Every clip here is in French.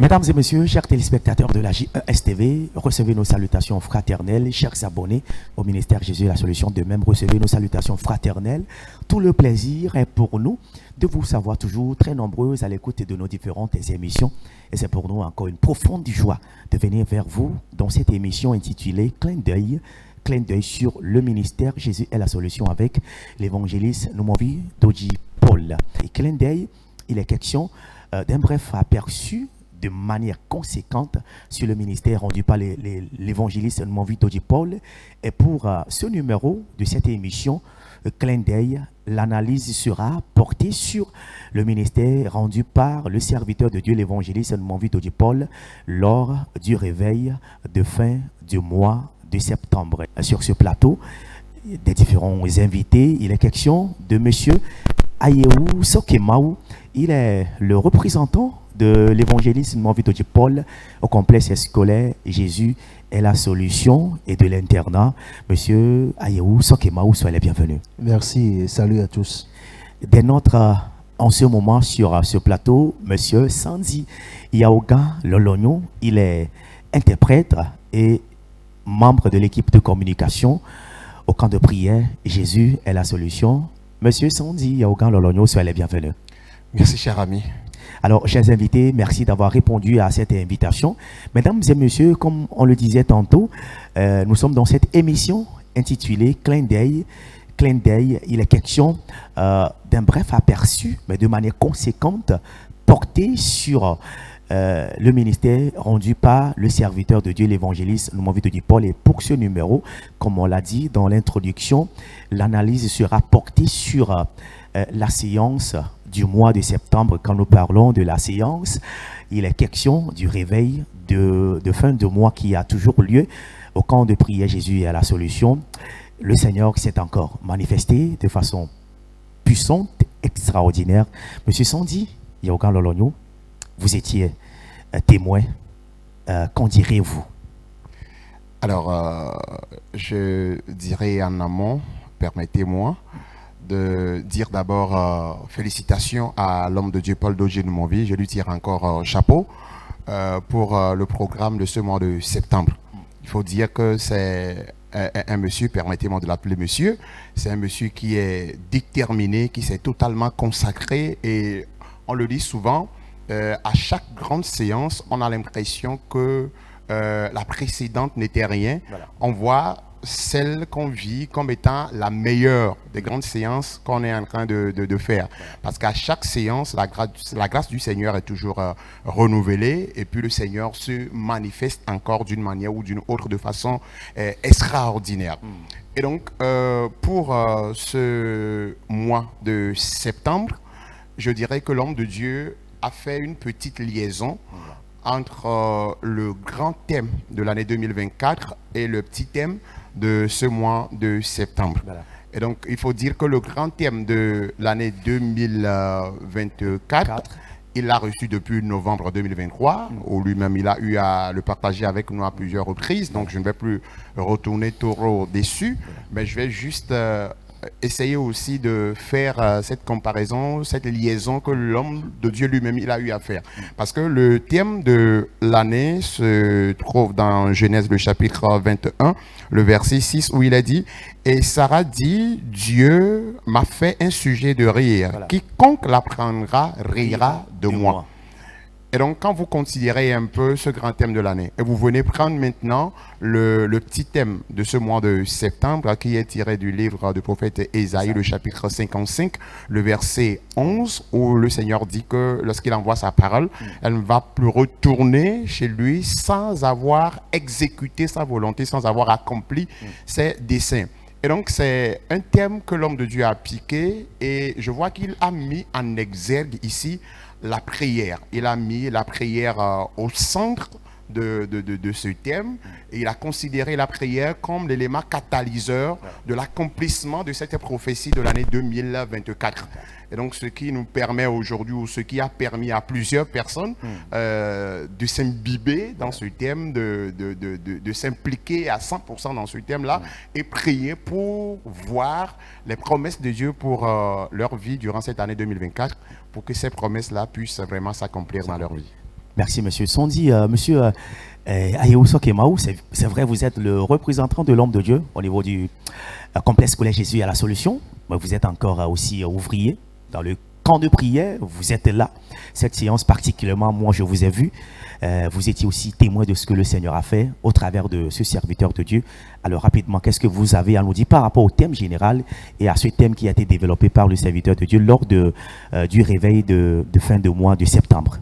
Mesdames et messieurs, chers téléspectateurs de la JESTV, recevez nos salutations fraternelles, chers abonnés au ministère Jésus et la Solution. De même, recevez nos salutations fraternelles. Tout le plaisir est pour nous de vous savoir toujours très nombreux à l'écoute de nos différentes émissions. Et c'est pour nous encore une profonde joie de venir vers vous dans cette émission intitulée Clin d'œil sur le ministère Jésus est la Solution avec l'évangéliste Noumovi Doji Paul. Et clin d'œil, il est question d'un bref aperçu de manière conséquente sur le ministère rendu par l'évangéliste Noumovi Doji Paul. Et pour ce numéro de cette émission, clin d'œil, l'analyse sera portée sur le ministère rendu par le serviteur de Dieu, l'évangéliste Noumovi Doji Paul, lors du réveil de fin du mois de septembre. Sur ce plateau, des différents invités, il est question de M. Ayewu Sokemaou. Il est le représentant de l'évangéliste Noumovi Doji Paul au complexe scolaire Jésus est la solution et de l'internat. Monsieur Ayewu Sokemaou, soyez les bienvenus. Merci et salut à tous. Dès notre en ce moment sur ce plateau, Monsieur Sandy Yaoga Lologno, il est interprète et membre de l'équipe de communication au camp de prière Jésus est la solution. Monsieur Sandy Yaoga Lologno, soyez les bienvenus. Merci, cher ami. Alors, chers invités, merci d'avoir répondu à cette invitation. Mesdames et messieurs, comme on le disait tantôt, nous sommes dans cette émission intitulée Clin d'œil. Clin d'œil, il est question d'un bref aperçu, mais de manière conséquente, porté sur le ministère rendu par le serviteur de Dieu, l'évangéliste Noumovi Doji Paul. Et pour ce numéro, comme on l'a dit dans l'introduction, l'analyse sera portée sur la séance du mois de septembre. Quand nous parlons de la séance, il est question du réveil de fin de mois qui a toujours lieu au camp de prière Jésus est la solution. Le Seigneur s'est encore manifesté de façon puissante, extraordinaire. Monsieur Sandy Yaoga Lologno, vous étiez témoin. Qu'en direz-vous? Alors, je dirais en amont, permettez-moi de dire d'abord félicitations à l'homme de Dieu Paul Doji Noumovi. Je lui tire encore chapeau pour le programme de ce mois de septembre. Il faut dire que c'est un monsieur, permettez-moi de l'appeler monsieur, c'est un monsieur qui est déterminé, qui s'est totalement consacré, et on le dit souvent, à chaque grande séance, on a l'impression que la précédente n'était rien. Voilà. On voit celle qu'on vit comme étant la meilleure des grandes séances qu'on est en train de faire. Parce qu'à chaque séance, la grâce du Seigneur est toujours renouvelée, et puis le Seigneur se manifeste encore d'une manière ou d'une autre de façon extraordinaire. Et donc, pour ce mois de septembre, je dirais que l'homme de Dieu a fait une petite liaison entre le grand thème de l'année 2024 et le petit thème de ce mois de septembre. Voilà. Et donc, il faut dire que le grand thème de l'année 2024, il l'a reçu depuis novembre 2023, où lui-même il a eu à le partager avec nous à plusieurs reprises. Donc, je ne vais plus retourner trop dessus, mais je vais juste essayer aussi de faire cette comparaison, cette liaison que l'homme de Dieu lui-même il a eu à faire. Parce que le thème de l'année se trouve dans Genèse, le chapitre 21, le verset 6, où il a dit « Et Sarah dit, Dieu m'a fait un sujet de rire. Voilà. Quiconque l'apprendra rira de moi. » Et donc, quand vous considérez un peu ce grand thème de l'année, et vous venez prendre maintenant le petit thème de ce mois de septembre, qui est tiré du livre du prophète Ésaïe, le chapitre 55, le verset 11, où le Seigneur dit que lorsqu'il envoie sa parole, elle ne va plus retourner chez lui sans avoir exécuté sa volonté, sans avoir accompli ses desseins. Et donc, c'est un thème que l'homme de Dieu a appliqué, et je vois qu'il a mis en exergue ici la prière. Il a mis la prière au centre de ce thème, et il a considéré la prière comme l'élément catalyseur de l'accomplissement de cette prophétie de l'année 2024. Et donc, ce qui nous permet aujourd'hui, ou ce qui a permis à plusieurs personnes de s'imbiber dans ce thème, de s'impliquer à 100% dans ce thème-là, et prier pour voir les promesses de Dieu pour leur vie durant cette année 2024, pour que ces promesses-là puissent vraiment s'accomplir dans leur vie. Merci, monsieur Sondi. Monsieur Ayeouso Kemaou, c'est vrai, vous êtes le représentant de l'homme de Dieu au niveau du complexe scolaire Jésus à la solution. Mais vous êtes encore aussi ouvrier dans le camp de prière. Vous êtes là. Cette séance particulièrement, moi, je vous ai vu. Vous étiez aussi témoin de ce que le Seigneur a fait au travers de ce serviteur de Dieu. Alors rapidement, qu'est-ce que vous avez à nous dire par rapport au thème général et à ce thème qui a été développé par le serviteur de Dieu lors du réveil de fin de mois de septembre?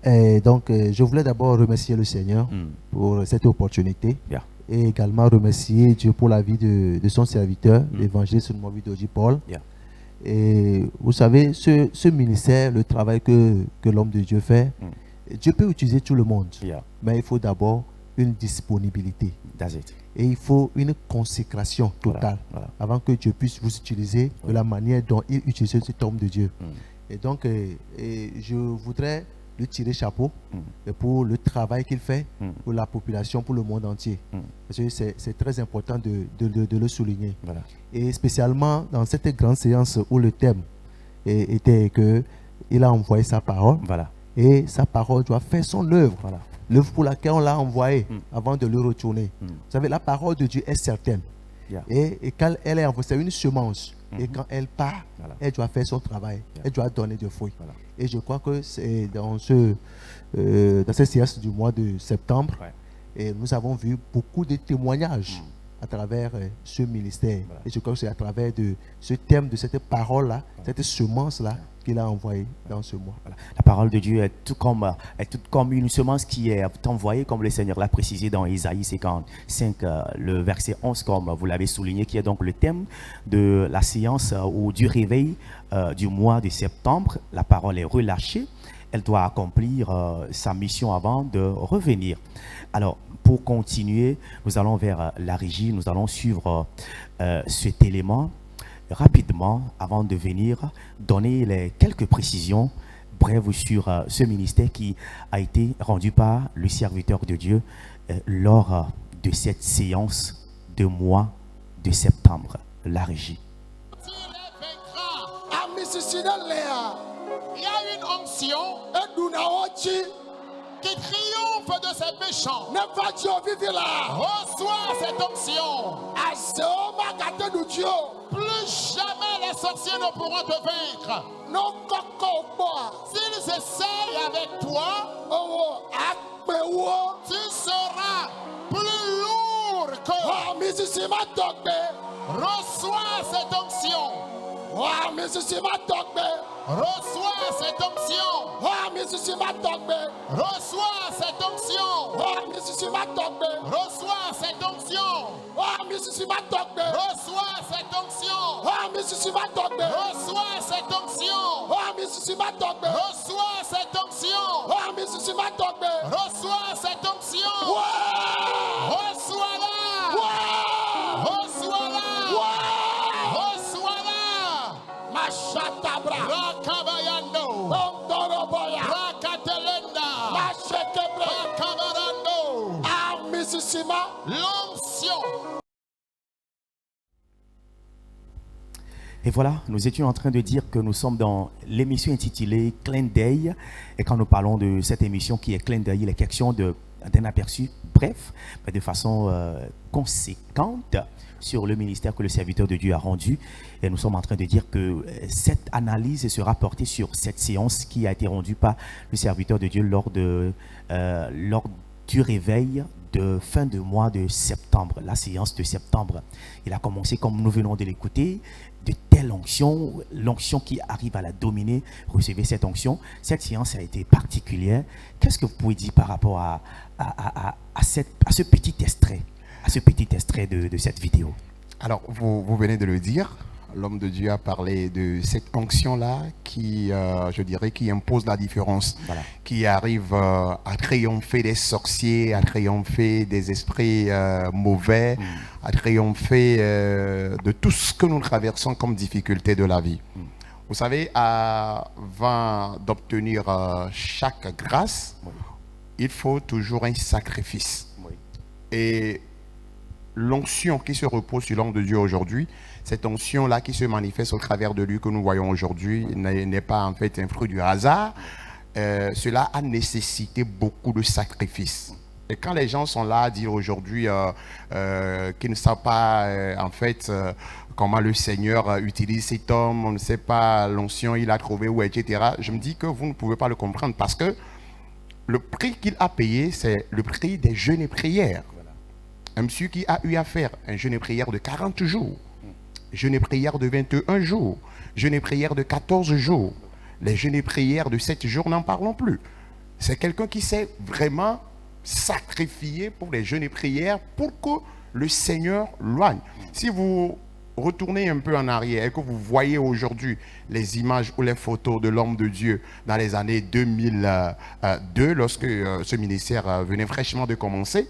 Et donc, je voulais d'abord remercier le Seigneur pour cette opportunité Yeah. et également remercier Dieu pour la vie de son serviteur, l'évangéliste Movidoji Paul. Yeah. Et vous savez, ce ministère, le travail que l'homme de Dieu fait, Dieu peut utiliser tout le monde, Yeah. mais il faut d'abord une disponibilité. That's it. Et il faut une consécration totale Voilà. avant que Dieu puisse vous utiliser de la manière dont il utilise cet homme de Dieu. Et donc, je voudrais lui tirer chapeau pour le travail qu'il fait pour la population, pour le monde entier. Parce que c'est très important de le souligner. Voilà. Et spécialement dans cette grande séance où le thème était qu'il a envoyé sa parole. Voilà. Et sa parole doit faire son œuvre. Voilà. L'œuvre pour laquelle on l'a envoyé avant de le retourner. Vous savez, la parole de Dieu est certaine. Yeah. Et quand elle est envoyée, c'est une semence. Et quand elle part, Voilà. elle doit faire son travail. Elle doit donner des fruits. Voilà. Et je crois que c'est dans cette séance du mois de septembre, et nous avons vu beaucoup de témoignages à travers ce ministère. Voilà. Et je crois que c'est à travers de ce thème, de cette parole-là, cette semence-là, qu'il a envoyé dans ce mois. Voilà. La parole de Dieu est tout comme une semence qui est envoyée, comme le Seigneur l'a précisé dans Isaïe 55, le verset 11, comme vous l'avez souligné, qui est donc le thème de la séance ou du réveil du mois de septembre. La parole est relâchée. Elle doit accomplir sa mission avant de revenir. Alors, pour continuer, nous allons vers la régie, nous allons suivre cet élément rapidement avant de venir donner les quelques précisions brèves sur ce ministère qui a été rendu par le serviteur de Dieu lors de cette séance de mois de septembre. La régie. Il y a une onction qui triomphe de ses méchants. Reçois cette onction. Plus jamais les sorciers ne pourront te vaincre. S'ils essayent avec toi, tu seras plus lourd que. Reçois cette onction. Reçois cette onction. Reçois cette onction. Reçois cette onction. Reçois cette onction. Reçois cette onction. Reçois cette onction. Reçois cette onction. Reçois cette onction. Reçois-la. Reçois-la. Reçois-la. Mashatabra. Rakabayando. Rakatelenda. Rakabarando. L'onction. Et voilà, nous étions en train de dire que nous sommes dans l'émission intitulée Clin d'œil. Et quand nous parlons de cette émission qui est Clin d'œil, il est question d'un aperçu bref, mais de façon conséquente sur le ministère que le serviteur de Dieu a rendu. Et nous sommes en train de dire que cette analyse sera portée sur cette séance qui a été rendue par le serviteur de Dieu lors du réveil de fin de mois de septembre, la séance de septembre. Il a commencé, comme nous venons de l'écouter, de telle onction, l'onction qui arrive à la dominer. Recevez cette onction. Cette séance a été particulière. Qu'est-ce que vous pouvez dire par rapport à ce petit extrait de cette vidéo? Alors, vous venez de le dire, l'homme de Dieu a parlé de cette onction-là qui, je dirais, qui impose la différence, Voilà. qui arrive à triompher des sorciers, à triompher des esprits mauvais, à triompher de tout ce que nous traversons comme difficulté de la vie. Vous savez, avant d'obtenir chaque grâce, il faut toujours un sacrifice. Oui. Et l'onction qui se repose sur l'homme de Dieu aujourd'hui, cette onction-là qui se manifeste au travers de lui que nous voyons aujourd'hui n'est pas en fait un fruit du hasard, cela a nécessité beaucoup de sacrifices. Et quand les gens sont là à dire aujourd'hui qu'ils ne savent pas en fait comment le Seigneur utilise cet homme, on ne sait pas l'onction il a trouvé où, etc. Je me dis que vous ne pouvez pas le comprendre parce que le prix qu'il a payé, c'est le prix des jeûnes et prières. Un monsieur qui a eu à faire un jeûne et prière de 40 jours, jeûne et prière de 21 jours, jeûne et prière de 14 jours, les jeûnes et prières de 7 jours, n'en parlons plus. C'est quelqu'un qui s'est vraiment sacrifié pour les jeûnes et prières pour que le Seigneur loigne. Si vous retournez un peu en arrière et que vous voyez aujourd'hui les images ou les photos de l'homme de Dieu dans les années 2002, lorsque ce ministère venait fraîchement de commencer,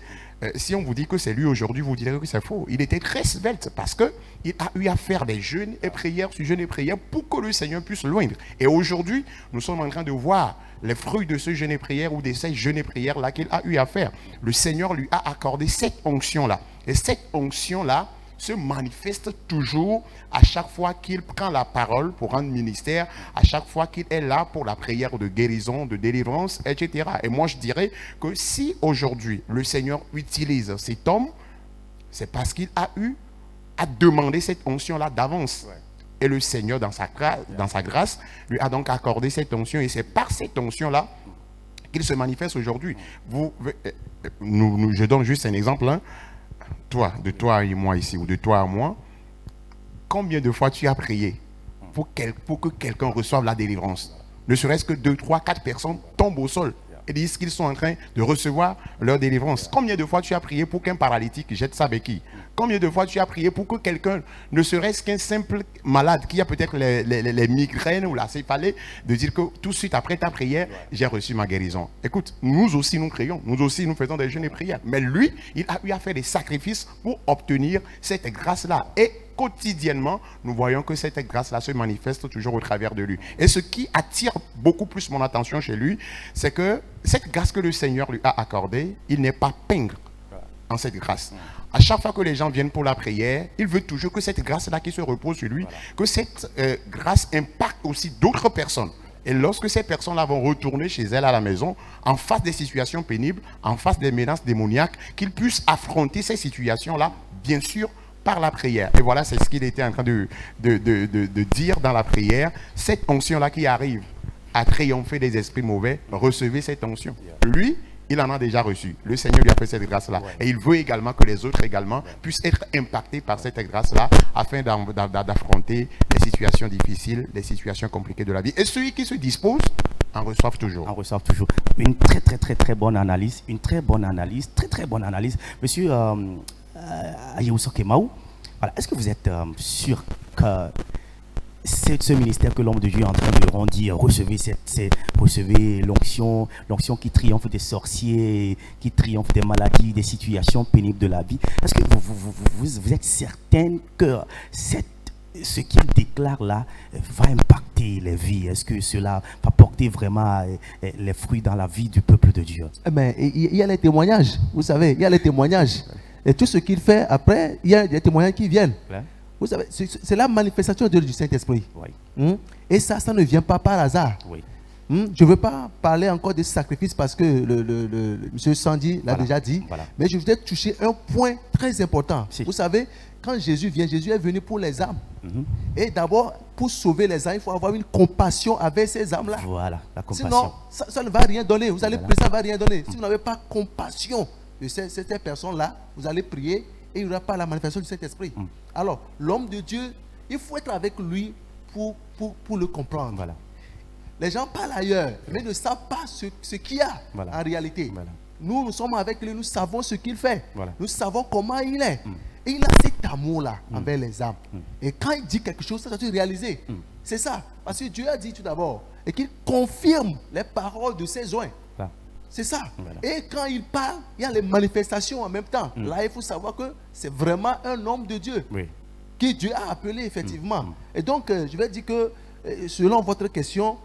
si on vous dit que c'est lui aujourd'hui, vous direz que c'est faux. Il était très svelte parce qu'il a eu à faire des jeûnes et prières sur jeûnes et prières pour que le Seigneur puisse loindre. Et aujourd'hui, nous sommes en train de voir les fruits de ce jeûne et prière ou de ces jeûnes et prières-là qu'il a eu à faire. Le Seigneur lui a accordé cette onction-là. Et cette onction-là se manifeste toujours à chaque fois qu'il prend la parole pour rendre ministère, à chaque fois qu'il est là pour la prière de guérison, de délivrance, etc. Et moi, je dirais que si aujourd'hui le Seigneur utilise cet homme, c'est parce qu'il a eu à demander cette onction-là d'avance. Et le Seigneur, dans sa grâce, lui a donc accordé cette onction. Et c'est par cette onction-là qu'il se manifeste aujourd'hui. Je donne juste un exemple. De toi et moi ici, ou de toi à moi, combien de fois tu as prié pour que quelqu'un reçoive la délivrance? Ne serait-ce que 2, 3, 4 personnes tombent au sol et disent qu'ils sont en train de recevoir leur délivrance. Combien de fois tu as prié pour qu'un paralytique jette sa béquille? Combien de fois tu as prié pour que quelqu'un, ne serait-ce qu'un simple malade qui a peut-être les migraines ou la céphalée, de dire que tout de suite après ta prière, j'ai reçu ma guérison. Écoute, nous aussi nous prions, nous aussi nous faisons des jeûnes et prières. Mais lui, il a eu à faire des sacrifices pour obtenir cette grâce-là. Et quotidiennement, nous voyons que cette grâce-là se manifeste toujours au travers de lui. Et ce qui attire beaucoup plus mon attention chez lui, c'est que cette grâce que le Seigneur lui a accordée, il n'est pas pingre en cette grâce. À chaque fois que les gens viennent pour la prière, il veut toujours que cette grâce-là qui se repose sur lui, que cette grâce impacte aussi d'autres personnes. Et lorsque ces personnes-là vont retourner chez elles à la maison, en face des situations pénibles, en face des menaces démoniaques, qu'ils puissent affronter ces situations-là, bien sûr, par la prière. Et voilà, c'est ce qu'il était en train de dire dans la prière. Cette onction-là qui arrive à triompher des esprits mauvais, recevez cette onction. Lui, il en a déjà reçu. Le Seigneur lui a fait cette grâce-là. Et il veut également que les autres également puissent être impactés par cette grâce-là afin d'affronter les situations difficiles, les situations compliquées de la vie. Et ceux qui se disposent en reçoivent toujours. En reçoivent toujours. Une très bonne analyse. Une très bonne analyse. Très bonne analyse. Monsieur Ayousso Kemaou, voilà, est-ce que vous êtes sûr que c'est ce ministère que l'homme de Dieu est en train de rendre, recevez l'onction qui triomphe des sorciers, qui triomphe des maladies, des situations pénibles de la vie. Est-ce que vous êtes certaine que ce qu'il déclare là va impacter les vies? Est-ce que cela va porter vraiment les fruits dans la vie du peuple de Dieu? Mais il y a les témoignages, vous savez, il y a les témoignages. Et tout ce qu'il fait après, il y a des témoignages qui viennent. Ouais. Vous savez, c'est la manifestation du Saint-Esprit. Oui. Et ça ne vient pas par hasard. Oui. Je ne veux pas parler encore de sacrifice parce que le M. Sandy l'a déjà dit. Voilà. Mais je voudrais toucher un point très important. Si. Vous savez, quand Jésus vient, Jésus est venu pour les âmes. Et d'abord, pour sauver les âmes, il faut avoir une compassion avec ces âmes-là. Voilà, la compassion. Sinon, ça ne va rien donner. Vous allez prier, ça ne va rien donner. Si vous n'avez pas compassion de ces personnes-là, vous allez prier et il n'y aura pas la manifestation du Saint-Esprit. Alors, l'homme de Dieu, il faut être avec lui pour le comprendre. Voilà. Les gens parlent ailleurs, mais ne savent pas ce qu'il y a en réalité. Voilà. Nous sommes avec lui, nous savons ce qu'il fait. Voilà. Nous savons comment il est. Et il a cet amour-là envers les âmes. Et quand il dit quelque chose, ça doit être réalisé. C'est ça. Parce que Dieu a dit tout d'abord, et qu'il confirme les paroles de ses oins. C'est ça. Voilà. Et quand il parle, il y a les manifestations en même temps. Là, il faut savoir que c'est vraiment un homme de Dieu. Oui. Que Dieu a appelé effectivement. Et donc, je vais dire que, selon votre question,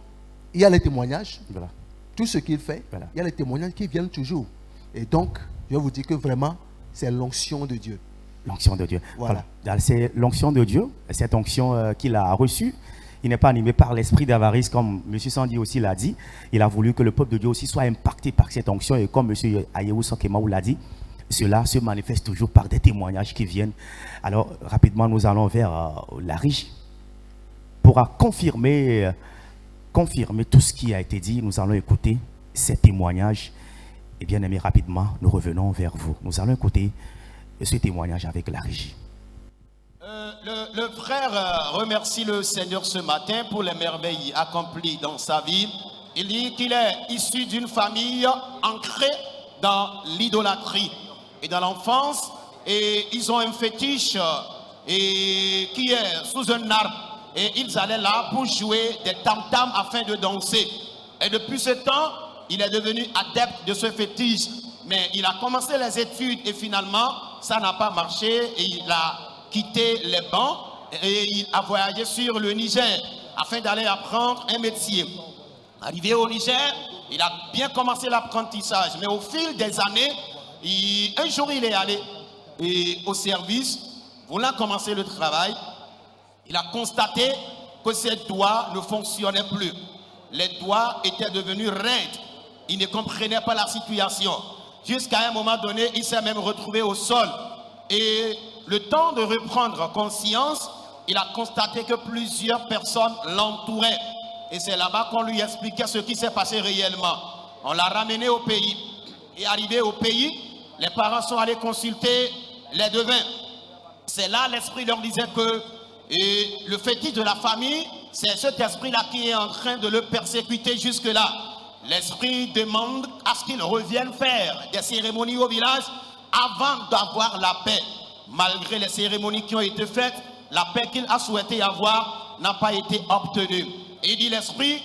il y a les témoignages. Voilà. Tout ce qu'il fait, voilà. Il y a les témoignages qui viennent toujours. Et donc, je vais vous dire que vraiment, c'est l'onction de Dieu. L'onction de Dieu. Voilà. C'est l'onction de Dieu, cette onction qu'il a reçue. il n'est pas animé par l'esprit d'avarice, comme M. Sandy aussi l'a dit. Il a voulu que le peuple de Dieu aussi soit impacté par cette onction. Et comme M. Ayewou Sankemaou l'a dit, cela se manifeste toujours par des témoignages qui viennent. Alors, rapidement, nous allons vers la régie. Pour confirmer tout ce qui a été dit, nous allons écouter ces témoignages. Et bien aimé, rapidement, nous revenons vers vous. Nous allons écouter ce témoignage avec la régie. Le frère remercie le Seigneur ce matin pour les merveilles accomplies dans sa vie. Il dit qu'il est issu d'une famille ancrée dans l'idolâtrie et dans l'enfance. Et ils ont un fétiche qui est sous un arbre. Et ils allaient là pour jouer des tam-tams afin de danser. Et depuis ce temps, il est devenu adepte de ce fétiche. Mais il a commencé les études et finalement, ça n'a pas marché. Et il a quitté les bancs et il a voyagé sur le Niger afin d'aller apprendre un métier. Arrivé au Niger, il a bien commencé l'apprentissage. Mais au fil des années, un jour il est allé au service, voulant commencer le travail. Il a constaté que ses doigts ne fonctionnaient plus. Les doigts étaient devenus raides. Il ne comprenait pas la situation. Jusqu'à un moment donné, il s'est même retrouvé au sol. Et le temps de reprendre conscience, il a constaté que plusieurs personnes l'entouraient. Et c'est là-bas qu'on lui expliquait ce qui s'est passé réellement. On l'a ramené au pays. Et arrivé au pays, les parents sont allés consulter les devins. C'est là l'esprit leur disait que le fétiche de la famille, c'est cet esprit-là qui est en train de le persécuter jusque-là. L'esprit demande à ce qu'il revienne faire des cérémonies au village avant d'avoir la paix. Malgré les cérémonies qui ont été faites, la paix qu'il a souhaité avoir n'a pas été obtenue. Et il dit l'esprit,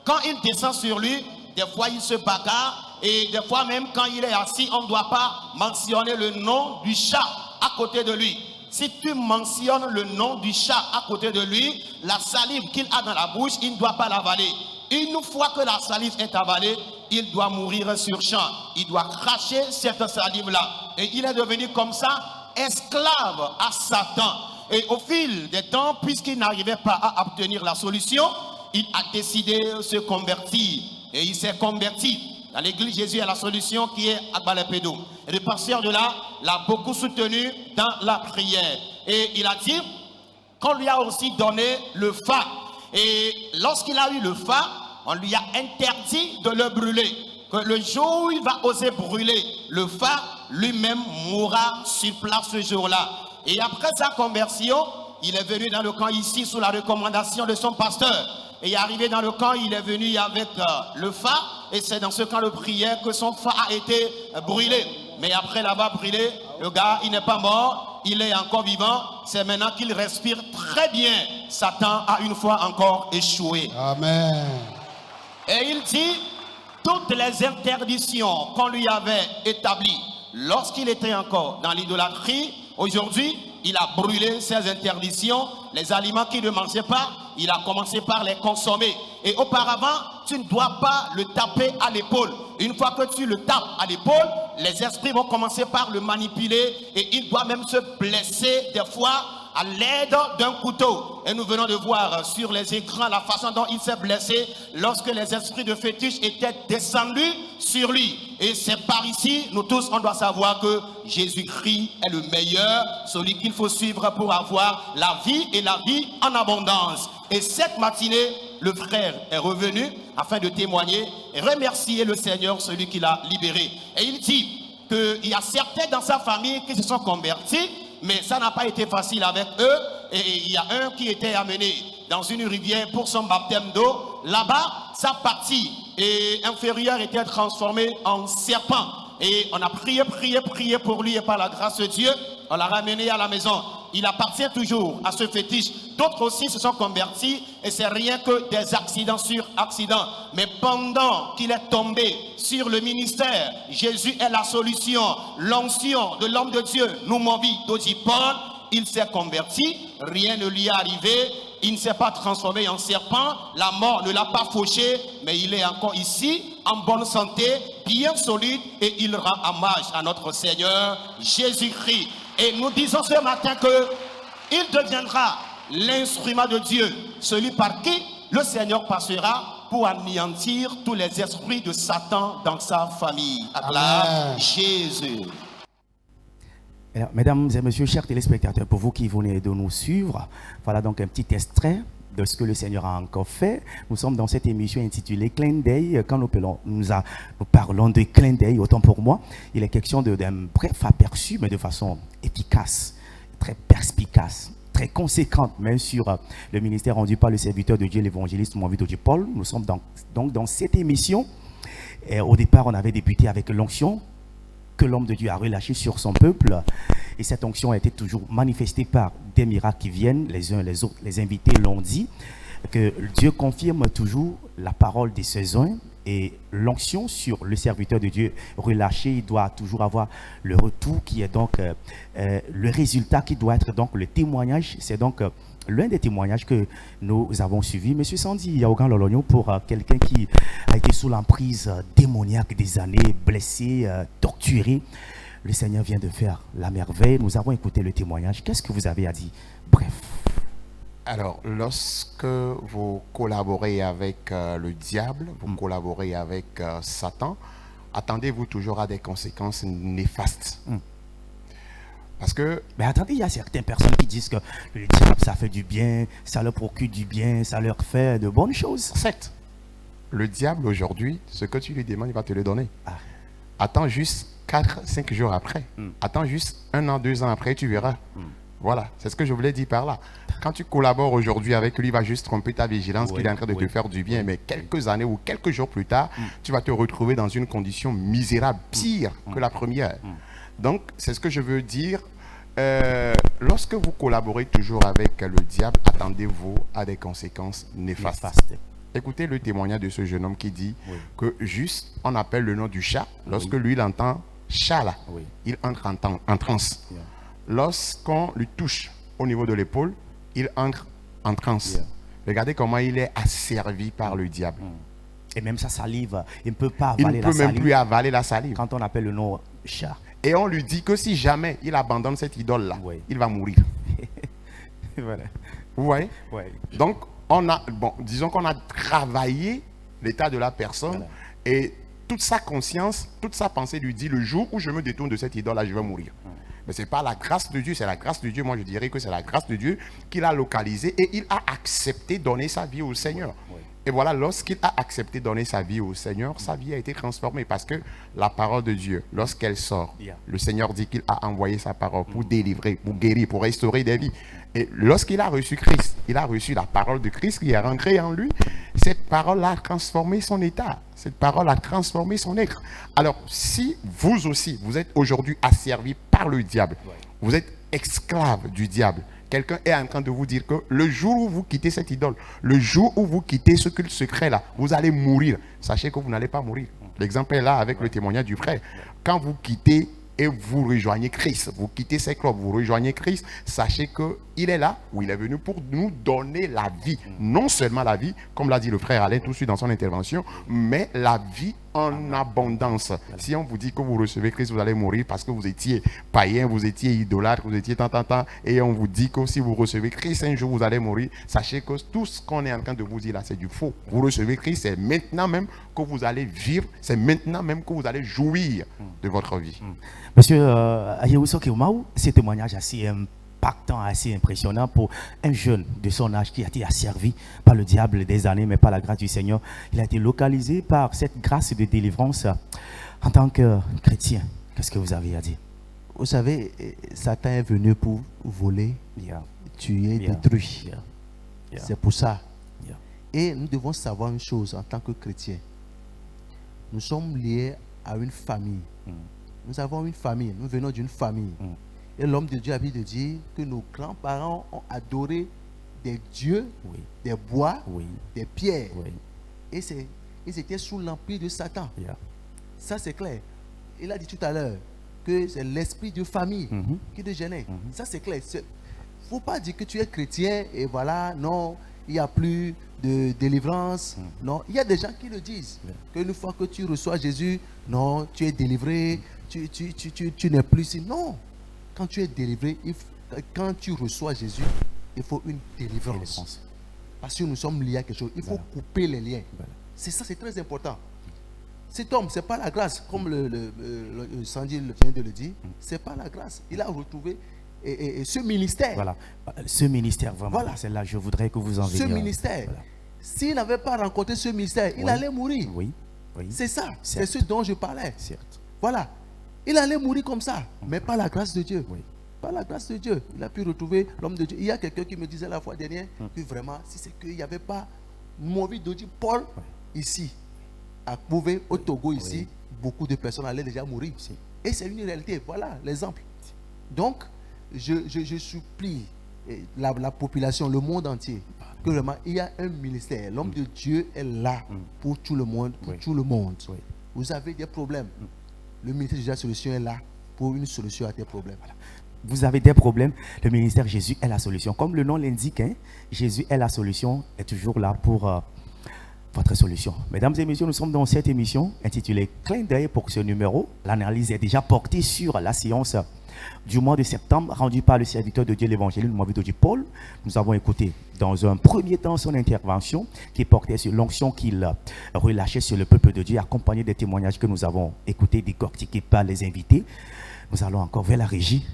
quand il descend sur lui, des fois il se bagarre et des fois même quand il est assis, on ne doit pas mentionner le nom du chat à côté de lui. Si tu mentionnes le nom du chat à côté de lui, la salive qu'il a dans la bouche, il ne doit pas l'avaler. Une fois que la salive est avalée, il doit mourir sur champ. Il doit cracher cette salive-là. Et il est devenu comme ça, esclave à Satan. Et au fil des temps, puisqu'il n'arrivait pas à obtenir la solution, il a décidé de se convertir. Et il s'est converti. Dans l'église, Jésus a la solution qui est à Balepédo. Et le pasteur de là l'a beaucoup soutenu dans la prière. Et il a dit qu'on lui a aussi donné le fa. Et lorsqu'il a eu le fa, on lui a interdit de le brûler. Que le jour où il va oser brûler le fa, lui-même mourra sur place ce jour-là. Et après sa conversion, il est venu dans le camp ici sous la recommandation de son pasteur. Et arrivé dans le camp, il est venu avec le fa. Et c'est dans ce camp de prière que son fa a été brûlé. Mais après l'avoir brûlé, le gars, il n'est pas mort. Il est encore vivant. C'est maintenant qu'il respire très bien. Satan a une fois encore échoué. Amen. Et il dit, toutes les interdictions qu'on lui avait établies lorsqu'il était encore dans l'idolâtrie, aujourd'hui, il a brûlé ces interdictions. Les aliments qu'il ne mangeait pas, il a commencé par les consommer. Et auparavant, tu ne dois pas le taper à l'épaule. Une fois que tu le tapes à l'épaule, les esprits vont commencer par le manipuler et il doit même se blesser des fois à l'aide d'un couteau. Et nous venons de voir sur les écrans la façon dont il s'est blessé lorsque les esprits de fétiche étaient descendus sur lui. Et c'est par ici, nous tous, on doit savoir que Jésus-Christ est le meilleur, celui qu'il faut suivre pour avoir la vie et la vie en abondance. Et cette matinée, le frère est revenu afin de témoigner et remercier le Seigneur, celui qui l'a libéré. Et il dit qu'il y a certains dans sa famille qui se sont convertis, mais ça n'a pas été facile avec eux. Et il y a un qui était amené dans une rivière pour son baptême d'eau. Là-bas, sa partie inférieure était transformée en serpent. Et on a prié pour lui et par la grâce de Dieu, on l'a ramené à la maison. Il appartient toujours à ce fétiche. D'autres aussi se sont convertis et c'est rien que des accidents sur accidents. Mais pendant qu'il est tombé sur le ministère, Jésus est la solution. L'onction de l'homme de Dieu, nous m'envie d'Ojipol, il s'est converti, rien ne lui est arrivé. Il ne s'est pas transformé en serpent, la mort ne l'a pas fauché, mais il est encore ici, en bonne santé, bien solide, et il rend hommage à notre Seigneur Jésus-Christ. Et nous disons ce matin qu'il deviendra l'instrument de Dieu, celui par qui le Seigneur passera pour anéantir tous les esprits de Satan dans sa famille. Acclame Jésus. Alors, mesdames et messieurs, chers téléspectateurs, pour vous qui venez de nous suivre, voilà donc un petit extrait de ce que le Seigneur a encore fait. Nous sommes dans cette émission intitulée Clin d'œil. Quand nous parlons de clin d'œil, autant pour moi, il est question d'un bref aperçu, mais de façon efficace, très perspicace, très conséquente, même sur le ministère rendu par le serviteur de Dieu, l'évangéliste Mohamed Oji Paul. Nous sommes donc dans cette émission. Et au départ, on avait débuté avec l'onction que l'homme de Dieu a relâché sur son peuple. Et cette onction a été toujours manifestée par des miracles qui viennent, les uns les autres. Les invités l'ont dit, que Dieu confirme toujours la parole de ses uns. Et l'onction sur le serviteur de Dieu relâché, il doit toujours avoir le retour qui est donc le résultat qui doit être donc le témoignage. C'est donc l'un des témoignages que nous avons suivis. Monsieur Sandy Yaogan Lologno, pour quelqu'un qui a été sous l'emprise démoniaque des années, blessé, torturé, le Seigneur vient de faire la merveille. Nous avons écouté le témoignage. Qu'est-ce que vous avez à dire? Bref. Alors, lorsque vous collaborez avec le diable, vous collaborez avec Satan, attendez-vous toujours à des conséquences néfastes. Parce que... Mais attendez, il y a certaines personnes qui disent que le diable, ça fait du bien, ça leur procure du bien, ça leur fait de bonnes choses. Certes, le diable aujourd'hui, ce que tu lui demandes, il va te le donner. Ah. Attends juste 4-5 jours après. Attends juste 1 an, 2 ans après, tu verras. Voilà, c'est ce que je voulais dire par là. Quand tu collabores aujourd'hui avec lui, il va juste tromper ta vigilance qu'il est en train de te faire du bien. Mais quelques années ou quelques jours plus tard, tu vas te retrouver dans une condition misérable, pire que la première. Donc, c'est ce que je veux dire. Lorsque vous collaborez toujours avec le diable, attendez-vous à des conséquences néfastes. Écoutez le témoignage de ce jeune homme qui dit que juste, on appelle le nom du chat. Lorsque lui, il entend chat là, il entre en transe. Lorsqu'on lui touche au niveau de l'épaule, il entre en transe. Regardez comment il est asservi par le diable. Et même sa salive, il ne peut pas avaler la salive. Il ne peut même plus avaler la salive. Quand on appelle le nom chat. Et on lui dit que si jamais il abandonne cette idole-là, il va mourir. Voilà. Vous voyez? Donc, disons qu'on a travaillé l'état de la personne et toute sa conscience, toute sa pensée lui dit, le jour où je me détourne de cette idole-là, je vais mourir. Mais ce n'est pas la grâce de Dieu, c'est la grâce de Dieu. Moi, je dirais que c'est la grâce de Dieu qu'il a localisé et il a accepté de donner sa vie au Seigneur. Et voilà, lorsqu'il a accepté de donner sa vie au Seigneur, sa vie a été transformée parce que la parole de Dieu, lorsqu'elle sort, le Seigneur dit qu'il a envoyé sa parole pour délivrer, pour guérir, pour restaurer des vies. Et lorsqu'il a reçu Christ, il a reçu la parole de Christ qui est rentrée en lui. Cette parole a transformé son état. Cette parole a transformé son être. Alors, si vous aussi, vous êtes aujourd'hui asservi par le diable, vous êtes esclave du diable, quelqu'un est en train de vous dire que le jour où vous quittez cette idole, le jour où vous quittez ce culte secret là, vous allez mourir. Sachez que vous n'allez pas mourir. L'exemple est là avec le témoignage du frère. Quand vous quittez et vous rejoignez Christ, vous quittez ces clubs, vous rejoignez Christ, sachez qu'il est là, où il est venu pour nous donner la vie. Non seulement la vie, comme l'a dit le frère Alain tout de suite dans son intervention, mais la vie en abondance. Si on vous dit que vous recevez Christ, vous allez mourir parce que vous étiez païen, vous étiez idolâtre, vous étiez tant, et on vous dit que si vous recevez Christ, un jour vous allez mourir, sachez que tout ce qu'on est en train de vous dire là, c'est du faux. Vous recevez Christ, c'est maintenant même que vous allez vivre, c'est maintenant même que vous allez jouir de votre vie. Monsieur Ayewuso Keumaou, ce témoignage assez impactant, assez impressionnant pour un jeune de son âge qui a été asservi par le diable des années, mais par la grâce du Seigneur. Il a été localisé par cette grâce de délivrance en tant que chrétien. Qu'est-ce que vous avez à dire? Vous savez, Satan est venu pour voler, tuer, détruire. C'est pour ça. Et nous devons savoir une chose en tant que chrétiens. Nous sommes liés à une famille. Nous avons une famille, nous venons d'une famille. Et l'homme de Dieu a dit de dire que nos grands-parents ont adoré des dieux, des bois, des pierres. Et ils étaient sous l'empire de Satan. Ça c'est clair. Il a dit tout à l'heure que c'est l'esprit de famille qui te gênait. Ça c'est clair. Il ne faut pas dire que tu es chrétien et voilà, non, il n'y a plus de délivrance. Non, il y a des gens qui le disent. Qu'une fois que tu reçois Jésus, non, tu es délivré, tu n'es plus ici. Non, quand tu es délivré, quand tu reçois Jésus, il faut une délivrance. Parce que nous sommes liés à quelque chose. Il faut couper les liens. Voilà. C'est ça, c'est très important. Cet homme, ce n'est pas la grâce, comme le Sandy vient de le dire, ce n'est pas la grâce. Il a retrouvé ce ministère. Voilà, ce ministère, vraiment, voilà. C'est là je voudrais que vous en veniez. Ce ministère, voilà. S'il n'avait pas rencontré ce ministère, il allait mourir. Oui. C'est ça, c'est ce dont je parlais. Certes. Voilà, il allait mourir comme ça, mais par la grâce de Dieu. Oui. Par la grâce de Dieu, il a pu retrouver l'homme de Dieu. Il y a quelqu'un qui me disait la fois dernière que vraiment, si c'est qu'il n'y avait pas Moïse Dodi Paul ici, à Bouvé, au Togo ici, beaucoup de personnes allaient déjà mourir. Et c'est une réalité. Voilà l'exemple. Donc, je supplie la population, le monde entier, que vraiment il y a un ministère. L'homme de Dieu est là pour tout le monde. Tout le monde. Vous avez des problèmes. Le ministère de la solution est là pour une solution à tes problèmes. Voilà. Vous avez des problèmes, le ministère Jésus est la solution. Comme le nom l'indique, Jésus est la solution, est toujours là pour votre solution. Mesdames et messieurs, nous sommes dans cette émission intitulée Clin d'œil pour ce numéro. L'analyse est déjà portée sur la séance du mois de septembre rendue par le serviteur de Dieu, l'évangéliste Moïse Dodi Paul. Nous avons écouté dans un premier temps son intervention qui portait sur l'onction qu'il relâchait sur le peuple de Dieu, accompagné des témoignages que nous avons écoutés, décortiqués par les invités. Nous allons encore vers la régie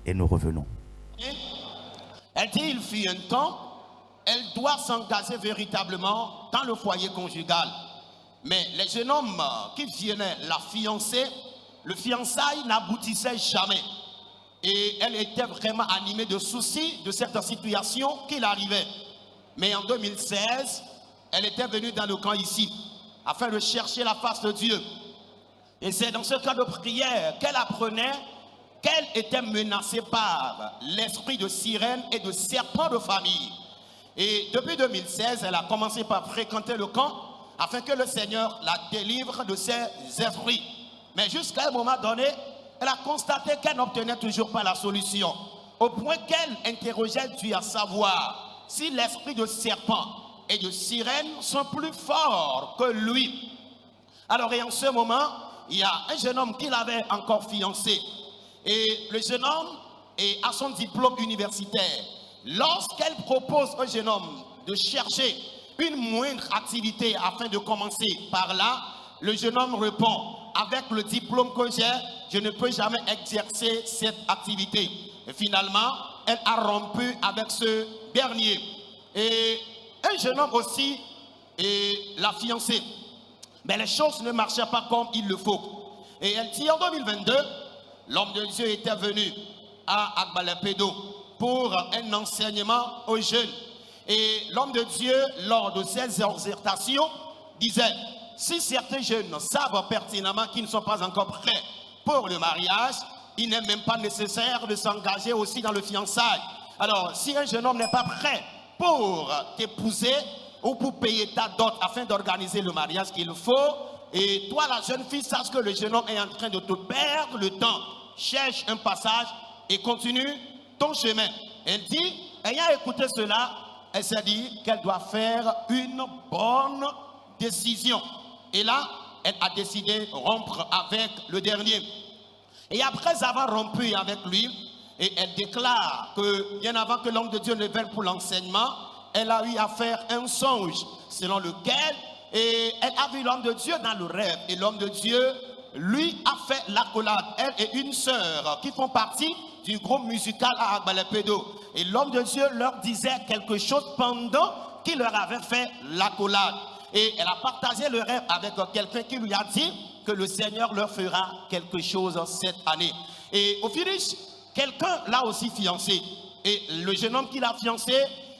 et nous revenons. Elle dit, il fut un temps, elle doit s'engager véritablement dans le foyer conjugal. Mais les jeunes hommes qui venaient la fiancer, le fiançailles n'aboutissait jamais. Et elle était vraiment animée de soucis de cette situation qu'il arrivait. Mais en 2016, elle était venue dans le camp ici, afin de chercher la face de Dieu. Et c'est dans ce cas de prière qu'elle apprenait qu'elle était menacée par l'esprit de sirène et de serpent de famille. Et depuis 2016, elle a commencé par fréquenter le camp afin que le Seigneur la délivre de ces esprits. Mais jusqu'à un moment donné, elle a constaté qu'elle n'obtenait toujours pas la solution. Au point qu'elle interrogeait Dieu à savoir si l'esprit de serpent et de sirène sont plus forts que lui. Alors, et en ce moment, il y a un jeune homme qui l'avait encore fiancé. Et le jeune homme a son diplôme universitaire. Lorsqu'elle propose au jeune homme de chercher une moindre activité afin de commencer par là, le jeune homme répond, avec le diplôme que j'ai, je ne peux jamais exercer cette activité. Et finalement, elle a rompu avec ce dernier. Et un jeune homme aussi l'a fiancé. Mais les choses ne marchaient pas comme il le faut. Et elle dit en 2022, l'homme de Dieu était venu à Agbala-Pédo pour un enseignement aux jeunes. Et l'homme de Dieu, lors de ses exhortations, disait, si certains jeunes savent pertinemment qu'ils ne sont pas encore prêts pour le mariage, il n'est même pas nécessaire de s'engager aussi dans le fiançailles. Alors, si un jeune homme n'est pas prêt pour t'épouser ou pour payer ta dot afin d'organiser le mariage qu'il faut, et toi, la jeune fille, sache que le jeune homme est en train de te perdre le temps. Cherche un passage et continue ton chemin. Elle dit, ayant écouté cela, elle s'est dit qu'elle doit faire une bonne décision. Et là, elle a décidé de rompre avec le dernier. Et après avoir rompu avec lui, et elle déclare que bien avant que l'homme de Dieu ne vienne pour l'enseignement, elle a eu à faire un songe selon lequel elle a vu l'homme de Dieu dans le rêve. Et l'homme de Dieu, lui, a fait l'accolade. Elle et une sœur qui font partie du groupe musical à Agbala-Pédo. Et l'homme de Dieu leur disait quelque chose pendant qu'il leur avait fait l'accolade. Et elle a partagé le rêve avec quelqu'un qui lui a dit que le Seigneur leur fera quelque chose cette année. Et au finish, quelqu'un l'a aussi fiancé. Et le jeune homme qui l'a fiancé,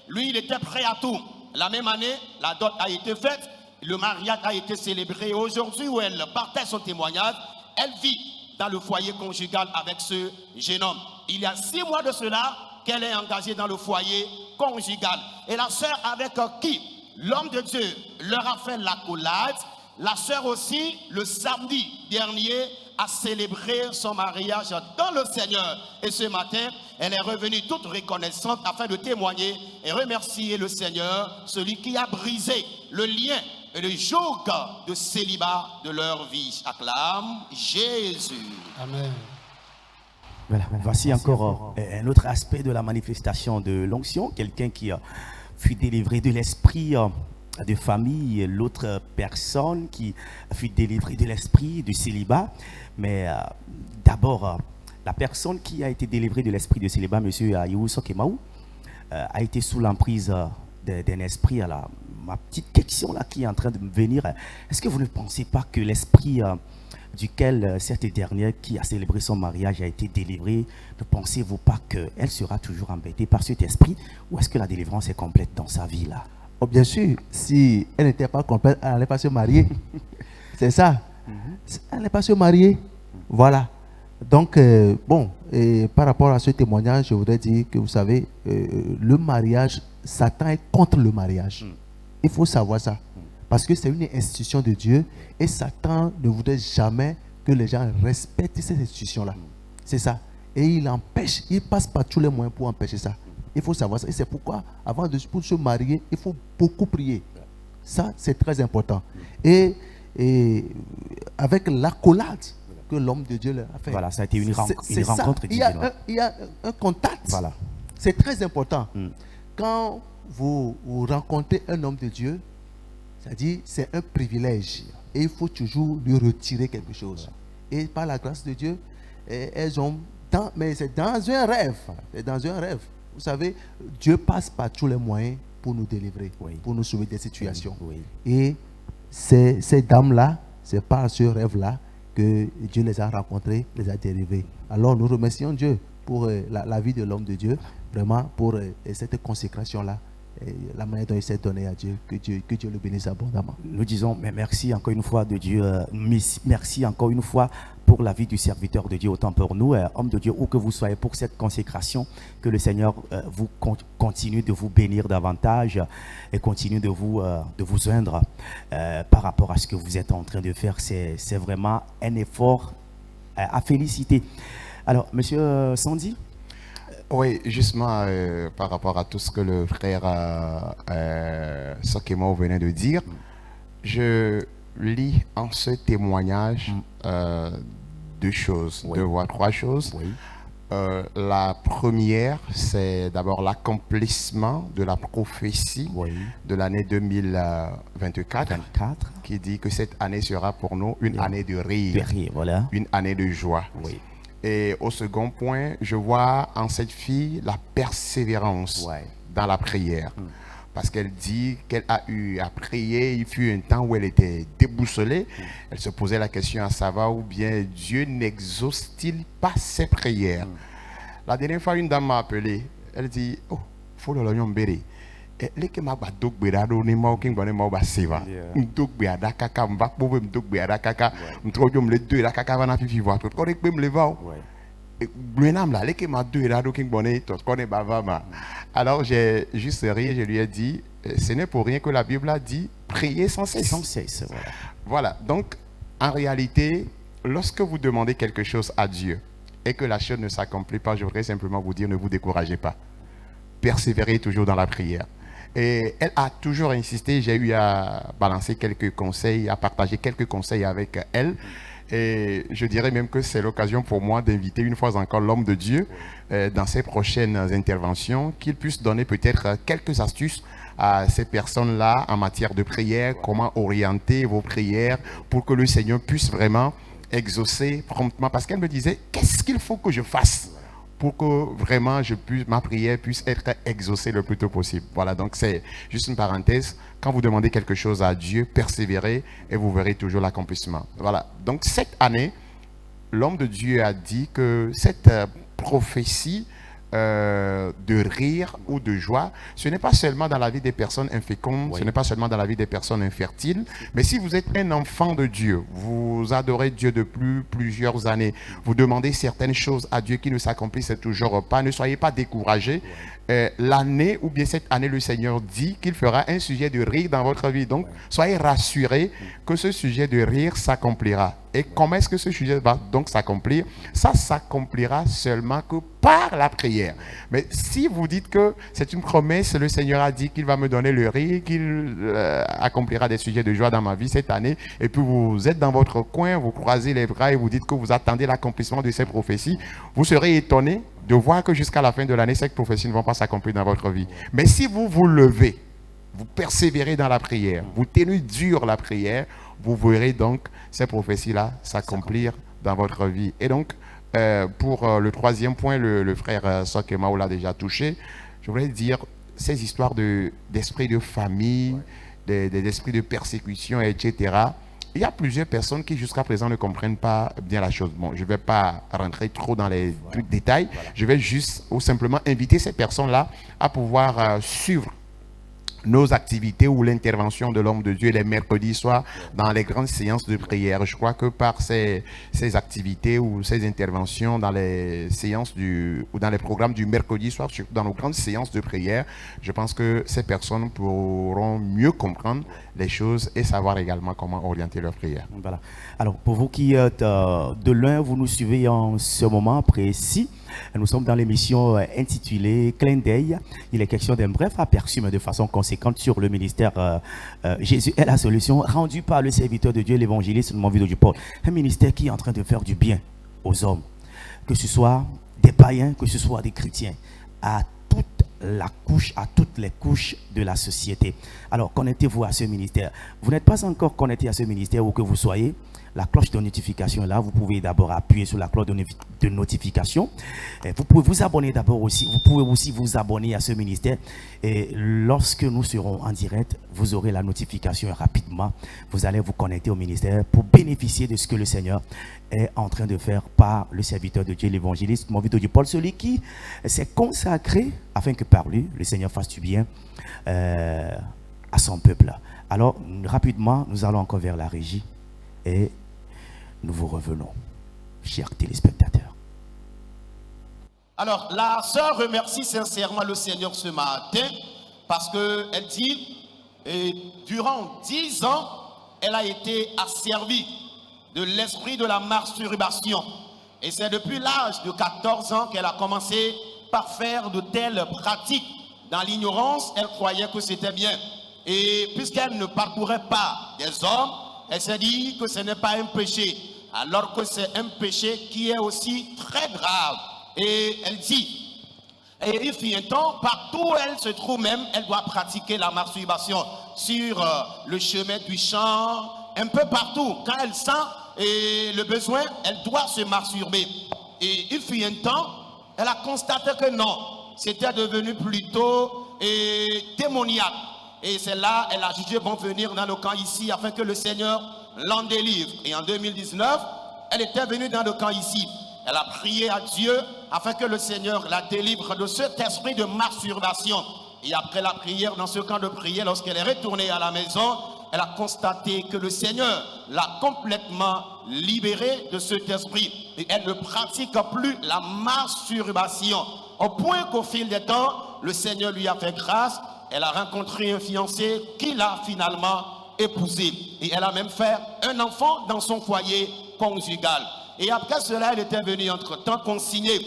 lui, il était prêt à tout. La même année, la dot a été faite, le mariage a été célébré. Aujourd'hui, où elle partage son témoignage, elle vit dans le foyer conjugal avec ce jeune homme. Il y a 6 mois de cela qu'elle est engagée dans le foyer conjugal. Et la sœur avec qui l'homme de Dieu leur a fait l'accolade, la sœur aussi, le samedi dernier, a célébré son mariage dans le Seigneur. Et ce matin, elle est revenue toute reconnaissante afin de témoigner et remercier le Seigneur, celui qui a brisé le lien et le joug de célibat de leur vie. Acclame Jésus. Amen. Voilà, voici encore un autre aspect de la manifestation de l'onction. Quelqu'un qui fut délivré de l'esprit de famille, l'autre personne qui fut délivrée de l'esprit du célibat. Mais d'abord, la personne qui a été délivrée de l'esprit de célibat, M. Ayou Sokemaou, a été sous l'emprise d'un esprit. Alors, ma petite question là qui est en train de me venir, est-ce que vous ne pensez pas que l'esprit duquel cette dernière qui a célébré son mariage a été délivrée, ne pensez-vous pas qu'elle sera toujours embêtée par cet esprit, ou est-ce que la délivrance est complète dans sa vie là? Oh, bien sûr, si elle n'était pas complète, elle n'allait pas se marier. C'est ça. Elle n'est pas se marier. Voilà. Donc, bon, et par rapport à ce témoignage, je voudrais dire que vous savez, le mariage, Satan est contre le mariage. Il faut savoir ça. Parce que c'est une institution de Dieu et Satan ne voudrait jamais que les gens respectent cette institution-là. C'est ça. Et il empêche, il passe par tous les moyens pour empêcher ça. Il faut savoir ça. Et c'est pourquoi, pour se marier, il faut beaucoup prier. Ça, c'est très important. Et avec l'accolade que l'homme de Dieu a fait. Voilà, ça a été une rencontre divine. Il y a un contact. Voilà. C'est très important. Quand vous rencontrez un homme de Dieu, c'est-à-dire c'est un privilège. Et il faut toujours lui retirer quelque chose. Et par la grâce de Dieu, elles ont... mais c'est dans un rêve. C'est dans un rêve. Vous savez, Dieu passe par tous les moyens pour nous délivrer, pour nous sauver des situations. Et ces dames-là, c'est par ce rêve-là que Dieu les a rencontrées, les a délivrées. Alors nous remercions Dieu pour la vie de l'homme de Dieu, vraiment pour cette consécration-là, la manière dont il s'est donné à Dieu, que Dieu le bénisse abondamment. Nous disons mais merci encore une fois de Dieu, merci encore une fois pour la vie du serviteur de Dieu, autant pour nous, hommes de Dieu, où que vous soyez, pour cette consécration, que le Seigneur vous continue de vous bénir davantage et continue de vous joindre par rapport à ce que vous êtes en train de faire. C'est vraiment un effort à féliciter. Alors, Monsieur Sandy? Oui, justement, par rapport à tout ce que le frère Sokemo venait de dire, je lis en ce témoignage deux choses, voire trois choses. La première, c'est d'abord l'accomplissement de la prophétie de l'année 2024 qui dit que cette année sera pour nous une année de rire, une année de joie. Et au second point, je vois en cette fille la persévérance dans la prière. Parce qu'elle dit qu'elle a eu à prier, il fut un temps où elle était déboussolée. Elle se posait la question à savoir ou bien Dieu n'exauce-t-il pas ses prières. La dernière fois, une dame m'a appelé. Elle dit, oh, faut le l'oignon béré. Les que m'a badok berado ni mau king bone mau baseva ndok beada kaka mbak bobe ndok beada kaka mtrojom le deux la kaka vana fifi voir tout correct me leva blenam là les que m'a deux berado king bone tout connaît bavama. Alors j'ai juste ri, je lui ai dit ce n'est pour rien que la Bible a dit prier sans cesse. Sans cesse, voilà. Donc en réalité, lorsque vous demandez quelque chose à Dieu et que la chose ne s'accomplit pas, je voudrais simplement vous dire, ne vous découragez pas, persévérez toujours dans la prière. Et elle a toujours insisté, j'ai eu à balancer quelques conseils, à partager quelques conseils avec elle. Et je dirais même que c'est l'occasion pour moi d'inviter une fois encore l'homme de Dieu dans ses prochaines interventions, qu'il puisse donner peut-être quelques astuces à ces personnes-là en matière de prière, comment orienter vos prières pour que le Seigneur puisse vraiment exaucer promptement. Parce qu'elle me disait, qu'est-ce qu'il faut que je fasse pour que vraiment ma prière puisse être exaucée le plus tôt possible. Voilà, donc c'est juste une parenthèse. Quand vous demandez quelque chose à Dieu, persévérez et vous verrez toujours l'accomplissement. Voilà, donc cette année, l'homme de Dieu a dit que cette prophétie de rire ou de joie, ce n'est pas seulement dans la vie des personnes infécondes, ce n'est pas seulement dans la vie des personnes infertiles, mais si vous êtes un enfant de Dieu, vous adorez Dieu depuis plusieurs années, vous demandez certaines choses à Dieu qui ne s'accomplissent toujours pas, ne soyez pas découragés l'année ou bien cette année, le Seigneur dit qu'il fera un sujet de rire dans votre vie. Donc, soyez rassurés que ce sujet de rire s'accomplira. Et comment est-ce que ce sujet va donc s'accomplir? Ça s'accomplira seulement que par la prière. Mais si vous dites que c'est une promesse, le Seigneur a dit qu'il va me donner le rire, qu'il accomplira des sujets de joie dans ma vie cette année, et puis vous êtes dans votre coin, vous croisez les bras et vous dites que vous attendez l'accomplissement de ces prophéties, vous serez étonné de voir que jusqu'à la fin de l'année, ces prophéties ne vont pas s'accomplir dans votre vie. Mais si vous vous levez, vous persévérez dans la prière, vous tenez dur la prière, vous verrez donc ces prophéties-là s'accomplir dans votre vie. Et donc, pour le troisième point, le frère Sokemao l'a déjà touché, je voudrais dire ces histoires d'esprit de famille, d'esprit de persécution, etc. Il y a plusieurs personnes qui jusqu'à présent ne comprennent pas bien la chose. Bon, je ne vais pas rentrer trop dans les détails. Je vais juste ou simplement inviter ces personnes-là à pouvoir suivre nos activités ou l'intervention de l'homme de Dieu les mercredis soirs dans les grandes séances de prière. Je crois que par ces activités ou ces interventions dans les séances ou dans les programmes du mercredi soir, dans nos grandes séances de prière, je pense que ces personnes pourront mieux comprendre les choses et savoir également comment orienter leur prière. Voilà. Alors, pour vous qui êtes de loin, vous nous suivez en ce moment précis. Nous sommes dans l'émission intitulée Clin d'œil. Il est question d'un bref aperçu, mais de façon conséquente, sur le ministère Jésus est la solution, rendu par le serviteur de Dieu, l'évangéliste Movido du Paul. Un ministère qui est en train de faire du bien aux hommes, que ce soit des païens, que ce soit des chrétiens, à toutes les couches de la société. Alors, connectez-vous à ce ministère. Vous n'êtes pas encore connecté à ce ministère, où que vous soyez, la cloche de notification est là. Vous pouvez d'abord appuyer sur la cloche de notification. Vous pouvez vous abonner d'abord aussi. Vous pouvez aussi vous abonner à ce ministère. Et lorsque nous serons en direct, vous aurez la notification rapidement. Vous allez vous connecter au ministère pour bénéficier de ce que le Seigneur est en train de faire par le serviteur de Dieu, l'évangéliste Movido du Paul, celui qui s'est consacré afin que par lui, le Seigneur fasse du bien à son peuple. Alors, rapidement, nous allons encore vers la régie et nous vous revenons, chers téléspectateurs. Alors, la sœur remercie sincèrement le Seigneur ce matin parce qu'elle dit, et durant 10 ans, elle a été asservie de l'esprit de la masturbation. Et c'est depuis l'âge de 14 ans qu'elle a commencé par faire de telles pratiques. Dans l'ignorance, elle croyait que c'était bien. Et puisqu'elle ne parcourait pas des hommes, elle s'est dit que ce n'est pas un péché, alors que c'est un péché qui est aussi très grave. Et elle dit, et il fut un temps, partout où elle se trouve même, elle doit pratiquer la masturbation. Sur le chemin du champ, un peu partout, quand elle sent le besoin, elle doit se masturber. Et il fut un temps, elle a constaté que non, c'était devenu plutôt démoniaque. Et c'est là, elle a jugé bon venir dans le camp ici afin que le Seigneur l'en délivre. Et en 2019, elle était venue dans le camp ici. Elle a prié à Dieu afin que le Seigneur la délivre de cet esprit de masturbation. Et après la prière, dans ce camp de prière, lorsqu'elle est retournée à la maison, elle a constaté que le Seigneur l'a complètement libérée de cet esprit. Et elle ne pratique plus la masturbation. Au point qu'au fil des temps, le Seigneur lui a fait grâce. Elle a rencontré un fiancé qui l'a finalement épousé. Et elle a même fait un enfant dans son foyer conjugal. Et après cela, elle était venue entre-temps consigner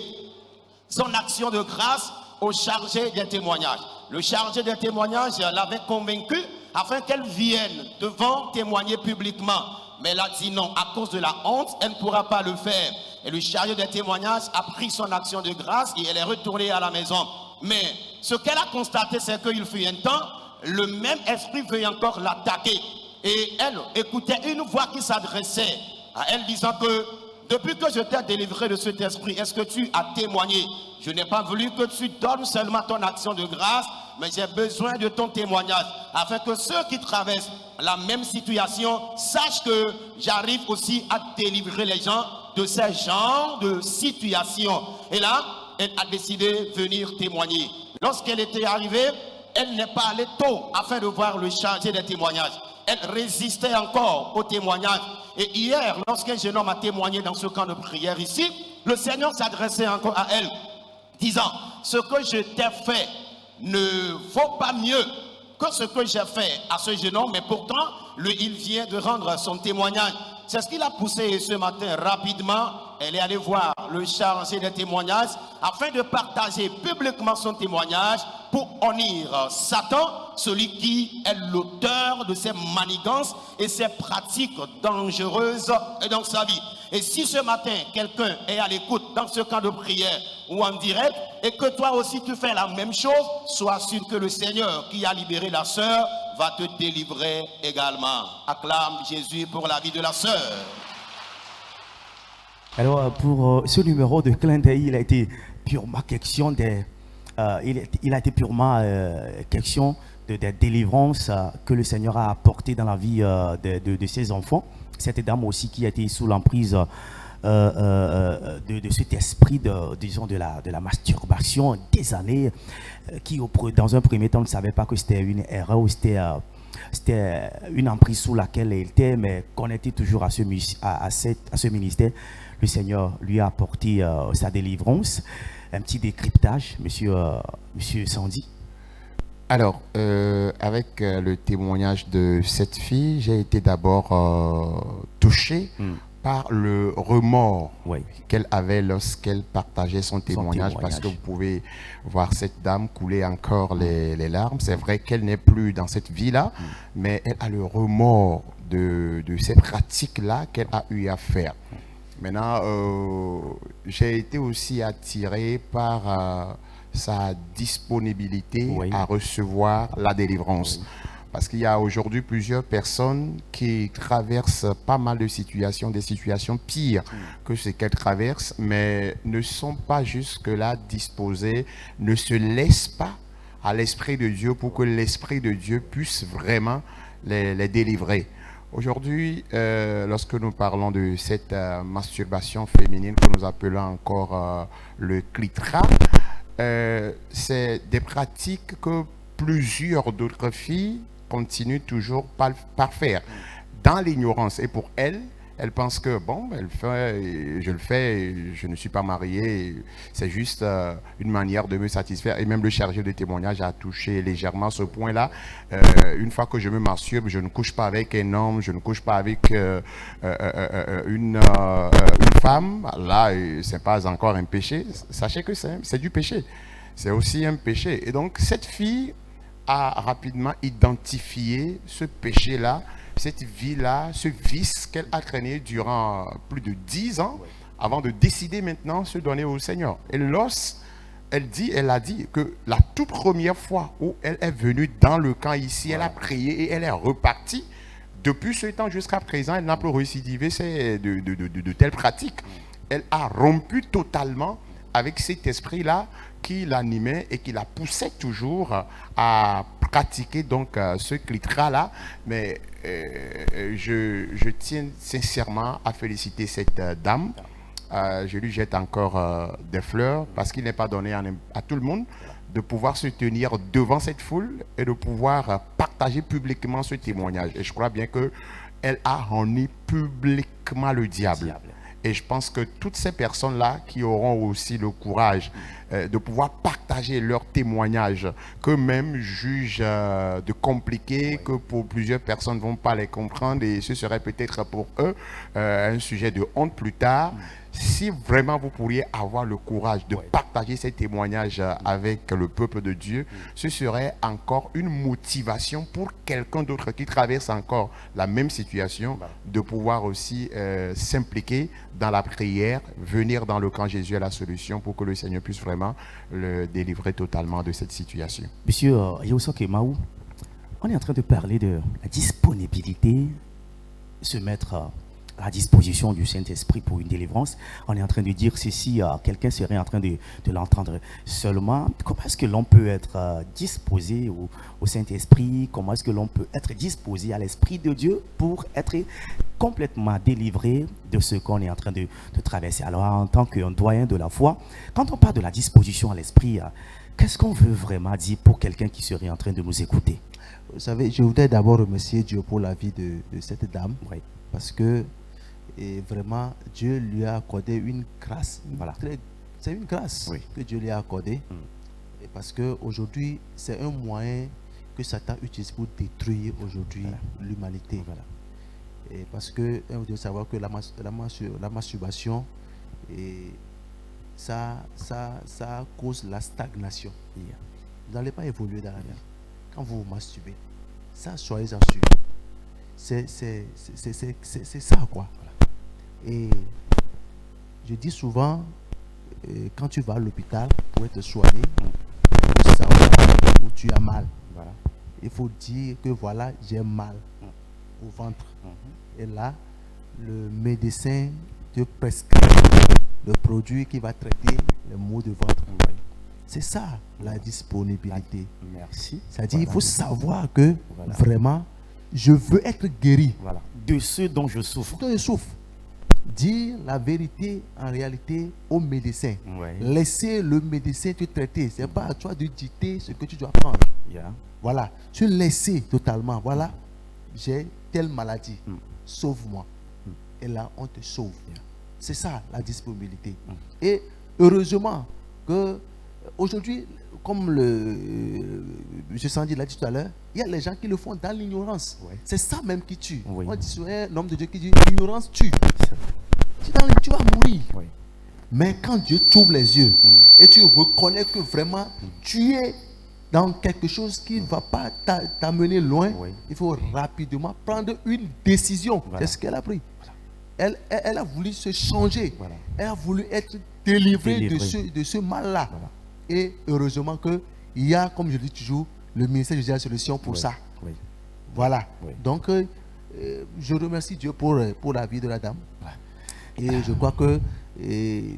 son action de grâce au chargé des témoignages. Le chargé des témoignages l'avait convaincue afin qu'elle vienne devant témoigner publiquement. Mais elle a dit non, à cause de la honte, elle ne pourra pas le faire. Et le chargé des témoignages a pris son action de grâce et elle est retournée à la maison. Mais ce qu'elle a constaté, c'est qu'il fut un temps, le même esprit veut encore l'attaquer. Et elle écoutait une voix qui s'adressait à elle disant que depuis que je t'ai délivré de cet esprit, est-ce que tu as témoigné? Je n'ai pas voulu que tu donnes seulement ton action de grâce, mais j'ai besoin de ton témoignage, afin que ceux qui traversent la même situation sachent que j'arrive aussi à délivrer les gens de ces genres de situations. Et là, elle a décidé de venir témoigner. Lorsqu'elle était arrivée, elle n'est pas allée tôt afin de voir le chargé des témoignages. Elle résistait encore au témoignage. Et hier, lorsqu'un jeune homme a témoigné dans ce camp de prière ici, le Seigneur s'adressait encore à elle, disant, ce que je t'ai fait ne vaut pas mieux que ce que j'ai fait à ce jeune homme, mais pourtant, il vient de rendre son témoignage. C'est ce qu'il a poussé ce matin rapidement. Elle est allée voir le chargé des témoignages afin de partager publiquement son témoignage pour honnir Satan, celui qui est l'auteur de ces manigances et ces pratiques dangereuses dans sa vie. Et si ce matin, quelqu'un est à l'écoute dans ce camp de prière ou en direct, et que toi aussi tu fais la même chose, sois sûr que le Seigneur qui a libéré la sœur va te délivrer également. Acclame Jésus pour la vie de la sœur. Alors, pour ce numéro de clin d'œil, il a été purement question des... il a été purement question des délivrances que le Seigneur a apportées dans la vie de ses enfants. Cette dame aussi qui a été sous l'emprise de cet esprit de la masturbation des années, qui dans un premier temps ne savait pas que c'était une erreur ou c'était une emprise sous laquelle elle était, mais qu'on était toujours à ce ministère. Le Seigneur lui a apporté sa délivrance. Un petit décryptage, monsieur Sandy. Alors, avec le témoignage de cette fille, j'ai été d'abord touché par le remords qu'elle avait lorsqu'elle partageait son témoignage, parce que vous pouvez voir cette dame couler encore les larmes. C'est vrai qu'elle n'est plus dans cette vie-là, mais elle a le remords de ces pratiques-là qu'elle a eu à faire. Maintenant, j'ai été aussi attiré par sa disponibilité à recevoir la délivrance. Parce qu'il y a aujourd'hui plusieurs personnes qui traversent pas mal de situations, des situations pires que ce qu'elles traversent, mais ne sont pas jusque-là disposées, ne se laissent pas à l'Esprit de Dieu pour que l'Esprit de Dieu puisse vraiment les délivrer. Aujourd'hui, lorsque nous parlons de cette masturbation féminine que nous appelons encore le clitoris, c'est des pratiques que plusieurs d'autres filles continuent toujours par faire dans l'ignorance. Et pour elle pense que bon, je le fais, je ne suis pas mariée, c'est juste une manière de me satisfaire. Et même le chargé de témoignage a touché légèrement ce point-là. Une fois que je me masturbe, je ne couche pas avec un homme, je ne couche pas avec une femme. Là, c'est pas encore un péché. Sachez que c'est du péché. C'est aussi un péché. Et donc, cette fille a rapidement identifié ce péché-là, cette vie-là, ce vice qu'elle a traîné durant plus de 10 ans avant de décider maintenant de se donner au Seigneur. Et elle a dit que la toute première fois où elle est venue dans le camp ici, elle a prié et elle est repartie. Depuis ce temps jusqu'à présent, elle n'a plus récidivé de telles pratiques. Elle a rompu totalement avec cet esprit-là qui l'animait et qui la poussait toujours à pratiquer donc ce clitoris-là. Mais je tiens sincèrement à féliciter cette dame. Je lui jette encore des fleurs parce qu'il n'est pas donné à tout le monde de pouvoir se tenir devant cette foule et de pouvoir partager publiquement ce témoignage. Et je crois bien qu'elle a renié publiquement le diable. Et je pense que toutes ces personnes-là qui auront aussi le courage de pouvoir partager leur témoignage, qu'eux-mêmes jugent de compliqué, que pour plusieurs personnes ne vont pas les comprendre, et ce serait peut-être pour eux un sujet de honte plus tard. Si vraiment vous pourriez avoir le courage de partager ces témoignages avec le peuple de Dieu, ce serait encore une motivation pour quelqu'un d'autre qui traverse encore la même situation, de pouvoir aussi s'impliquer dans la prière, venir dans le camp Jésus à la solution pour que le Seigneur puisse vraiment le délivrer totalement de cette situation. Monsieur Yosoke Maou, on est en train de parler de la disponibilité, se mettre à la disposition du Saint-Esprit pour une délivrance. On est en train de dire ceci, quelqu'un serait en train de l'entendre seulement. Comment est-ce que l'on peut être disposé au Saint-Esprit? Comment est-ce que l'on peut être disposé à l'Esprit de Dieu pour être complètement délivré de ce qu'on est en train de traverser? Alors, en tant qu'un doyen de la foi, quand on parle de la disposition à l'Esprit, qu'est-ce qu'on veut vraiment dire pour quelqu'un qui serait en train de nous écouter? Vous savez, je voudrais d'abord remercier Dieu pour la vie de cette dame, parce que vraiment, Dieu lui a accordé une grâce, C'est une grâce Oui. que Dieu lui a accordée. Et parce qu'aujourd'hui, c'est un moyen que Satan utilise pour détruire aujourd'hui l'humanité. Voilà. Et parce que vous devez savoir que la masturbation, et ça cause la stagnation. Yeah. Vous n'allez pas évoluer dans la vie. Quand vous vous masturbez, ça, soyez-en sûr. C'est ça, quoi. Et je dis souvent, quand tu vas à l'hôpital pour être soigné, il faut savoir où tu as mal. Voilà. Il faut dire que voilà, j'ai mal au ventre. Et là, le médecin te prescrit le produit qui va traiter les maux de ventre. Oui. C'est ça, la disponibilité. Merci. C'est-à-dire, Voilà. il faut savoir que Voilà. vraiment, je veux être guéri. Voilà. De ce dont je souffre. Quand je souffre, dire la vérité en réalité au médecin. Ouais. Laisser le médecin te traiter. Ce n'est pas à toi de dicter ce que tu dois prendre. Yeah. Voilà. Tu laisses totalement. Voilà, j'ai telle maladie. Sauve-moi. Et là, on te sauve. C'est ça, la disponibilité. Et heureusement que aujourd'hui, comme M. Sandy l'a dit tout à l'heure, il y a les gens qui le font dans l'ignorance. Ouais. C'est ça même qui tue. Oui. On dit souvent, l'homme de Dieu qui dit l'ignorance tue. C'est vrai. Tu vas mourir. Oui. Mais quand Dieu t'ouvre les yeux et tu reconnais que vraiment tu es dans quelque chose qui ne va pas t'amener loin, Oui. il faut rapidement prendre une décision. Voilà. C'est ce qu'elle a pris. Elle a voulu se changer. Voilà. Elle a voulu être délivrée Délivrée. de ce mal-là. Voilà. Et heureusement qu'il y a, comme je dis toujours, le ministère de la solution pour Oui. ça. Oui. Voilà. Oui. Donc, je remercie Dieu pour la vie de la dame. Et je crois que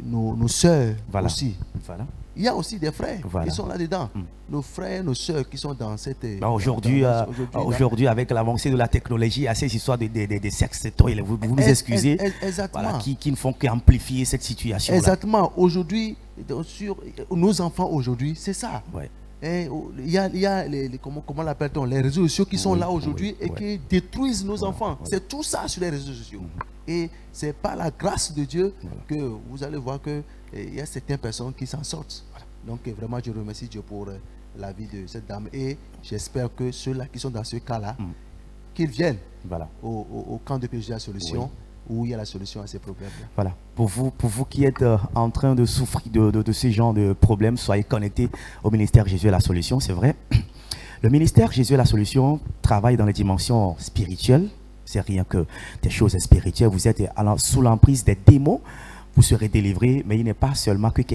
nos sœurs Voilà. aussi. Voilà. Il y a aussi des frères Voilà. qui sont là-dedans. Nos frères, nos sœurs qui sont dans cette... Bah, aujourd'hui, avec l'avancée de la technologie, il y a ces histoires de sex toys, vous nous excusez, Exactement. voilà, qui ne font qu'amplifier cette situation. Exactement. Aujourd'hui, sur nos enfants aujourd'hui, c'est ça. Ouais. Et il y a comment l'appelle-t-on, les réseaux sociaux qui sont Oui, là aujourd'hui oui, et oui. qui détruisent nos enfants. oui. C'est tout ça sur les réseaux sociaux. Et c'est par la grâce de Dieu que vous allez voir que il y a certaines personnes qui s'en sortent. Donc vraiment, je remercie Dieu pour la vie de cette dame et j'espère que ceux-là qui sont dans ce cas-là, qu'ils viennent Voilà. au camp de PJ la solution où il y a la solution à ces problèmes-là. Voilà. Pour vous qui êtes en train de souffrir de ce genre de problèmes, soyez connectés au ministère Jésus est la solution, c'est vrai. Le ministère Jésus est la solution travaille dans les dimensions spirituelles. C'est rien que des choses spirituelles. Vous êtes sous l'emprise des démons, vous serez délivrés, mais il n'est pas seulement que des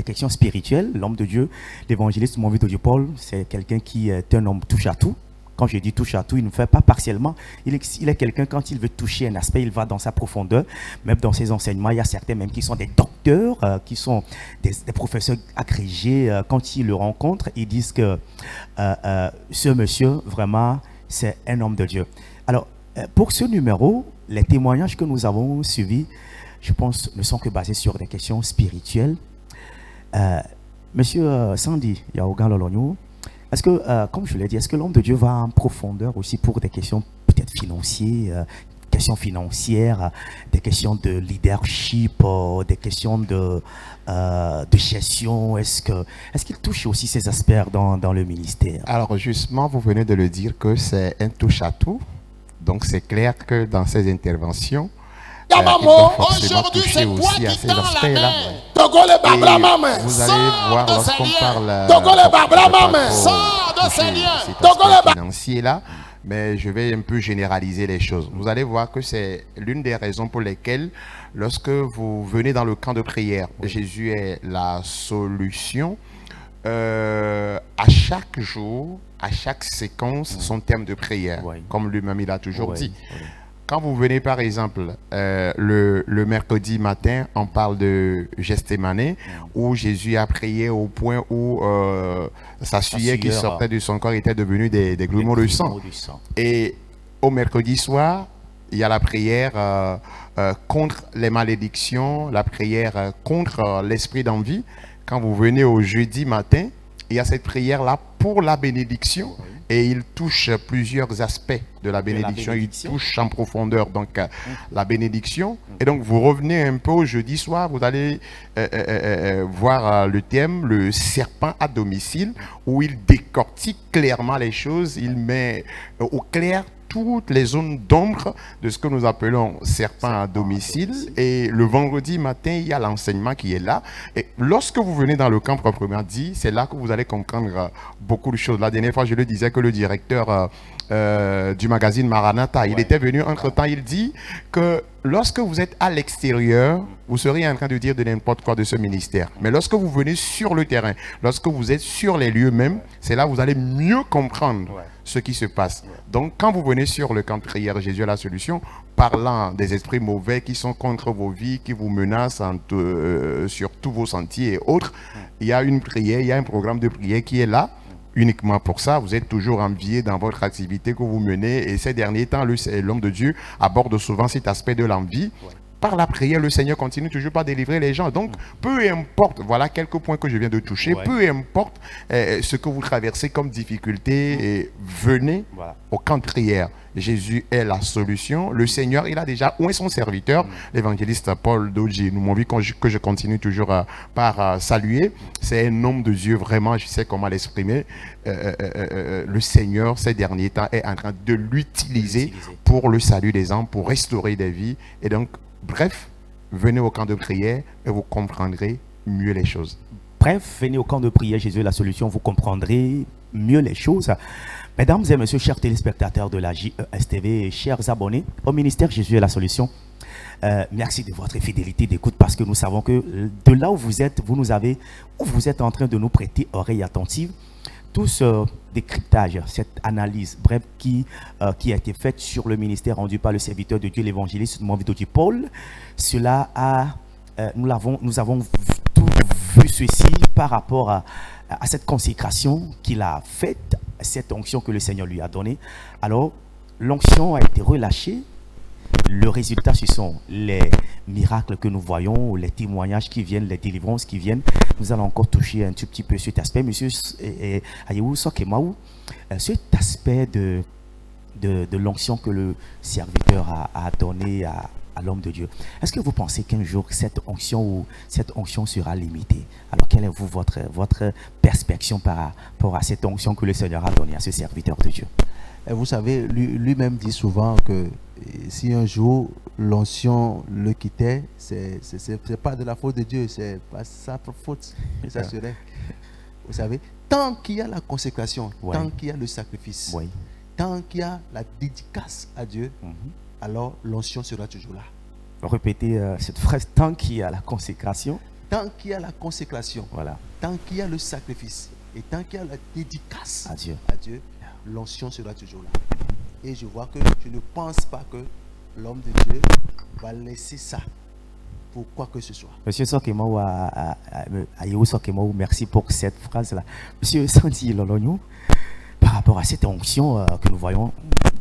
questions spirituelles. L'homme de Dieu, l'évangéliste mon de Dieu Paul, c'est quelqu'un qui est un homme touche à tout. Quand je dis touche à tout, il ne fait pas partiellement. Il est quelqu'un, quand il veut toucher un aspect, il va dans sa profondeur. Même dans ses enseignements, il y a certains même qui sont des docteurs, qui sont des professeurs agrégés. Quand ils le rencontrent, ils disent que ce monsieur, vraiment, c'est un homme de Dieu. Alors, pour ce numéro, les témoignages que nous avons suivis, je pense, ne sont que basés sur des questions spirituelles. Monsieur Sandy Yaogan Lolonyo, est-ce que, comme je l'ai dit, est-ce que l'homme de Dieu va en profondeur aussi pour des questions peut-être financières, des questions de leadership, des questions de gestion? Est-ce qu'il touche aussi ces aspects dans le ministère? Alors justement, vous venez de le dire que c'est un touche-à-tout. Donc c'est clair que dans ces interventions, il doit forcément aujourd'hui, toucher c'est toi aussi à qui ces tends la aspects-là. main. Togo le babla maman. Et vous allez voir Sors de lorsqu'on ces parle liens. Togo le babla maman. de Sors de ces liens. cet Togo le aspect financier-là, mais je vais un peu généraliser les choses. Vous allez voir que c'est l'une des raisons pour lesquelles, lorsque vous venez dans le camp de prière, Jésus est la solution. À chaque jour, à chaque séquence, son thème de prière, comme lui-même il a toujours dit. Quand vous venez par exemple le mercredi matin, on parle de Gethsémane, où Jésus a prié au point où sa sueur qui sortait de son corps était devenue des grumeaux de sang. Et au mercredi soir, il y a la prière contre les malédictions, la prière contre l'esprit d'envie. Quand vous venez au jeudi matin, il y a cette prière-là pour la bénédiction. et il touche plusieurs aspects de la bénédiction. Il touche en profondeur donc la bénédiction. Et donc vous revenez un peu au jeudi soir, vous allez voir le thème, le serpent à domicile, où il décortique clairement les choses, il met au clair toutes les zones d'ombre de ce que nous appelons serpent à domicile. Et le vendredi matin, il y a l'enseignement qui est là. Et lorsque vous venez dans le camp proprement dit, c'est là que vous allez comprendre beaucoup de choses. La dernière fois, je le disais que le directeur du magazine Maranatha, il était venu entre-temps, il dit que lorsque vous êtes à l'extérieur, vous seriez en train de dire de n'importe quoi de ce ministère. Mais lorsque vous venez sur le terrain, lorsque vous êtes sur les lieux même, c'est là que vous allez mieux comprendre ce qui se passe. Donc, quand vous venez sur le camp de prière Jésus est la solution, parlant des esprits mauvais qui sont contre vos vies, qui vous menacent sur tous vos sentiers et autres, il y a une prière, il y a un programme de prière qui est là. Uniquement pour ça, vous êtes toujours envié dans votre activité que vous menez. Et ces derniers temps, l'homme de Dieu aborde souvent cet aspect de l'envie. Par la prière, le Seigneur continue toujours pas à délivrer les gens. Donc, peu importe, voilà quelques points que je viens de toucher, peu importe ce que vous traversez comme difficulté, et venez au camp de prière. Jésus est la solution. Le Seigneur, il a déjà oint son serviteur, l'évangéliste Paul Dodji. Nous m'envie que je continue toujours par saluer. C'est un homme de Dieu, vraiment, je sais comment l'exprimer. Le Seigneur, ces derniers temps, est en train de l'utiliser pour le salut des âmes, pour restaurer des vies. Et donc, bref, venez au camp de prière et vous comprendrez mieux les choses. Bref, venez au camp de prière, Jésus est la solution, vous comprendrez mieux les choses. Mesdames et messieurs, chers téléspectateurs de la JESTV, chers abonnés, au ministère Jésus est la solution. Merci de votre fidélité d'écoute parce que nous savons que de là où vous êtes, vous êtes en train de nous prêter oreille attentive. Tout ce décryptage, cette analyse, bref, qui a été faite sur le ministère rendu par le serviteur de Dieu, l'évangéliste Movidoji Paul, cela nous avons tout vu ceci par rapport à cette consécration qu'il a faite, cette onction que le Seigneur lui a donnée. Alors, l'onction a été relâchée. Le résultat, ce sont les miracles que nous voyons, les témoignages qui viennent, les délivrances qui viennent. Nous allons encore toucher un tout petit peu cet aspect. Monsieur Ayou Sokemaou, cet aspect de l'onction que le serviteur a donné à l'homme de Dieu. Est-ce que vous pensez qu'un jour, cette onction sera limitée? Alors, quelle est votre perspective par rapport à cette onction que le Seigneur a donnée à ce serviteur de Dieu? Et vous savez, lui-même dit souvent que si un jour l'onction le quittait, c'est pas de la faute de Dieu, c'est pas sa faute. Ça serait, vous savez, tant qu'il y a la consécration, tant qu'il y a le sacrifice, tant qu'il y a la dédicace à Dieu, alors l'onction sera toujours là. Répétez cette phrase, tant qu'il y a la consécration. Tant qu'il y a la consécration, tant qu'il y a le sacrifice et tant qu'il y a la dédicace à Dieu, l'onction sera toujours là. Et je vois que je ne pense pas que l'homme de Dieu va laisser ça pour quoi que ce soit. Monsieur Sokemaou, merci pour cette phrase-là. Monsieur Santi Lolognou, par rapport à cette onction que nous voyons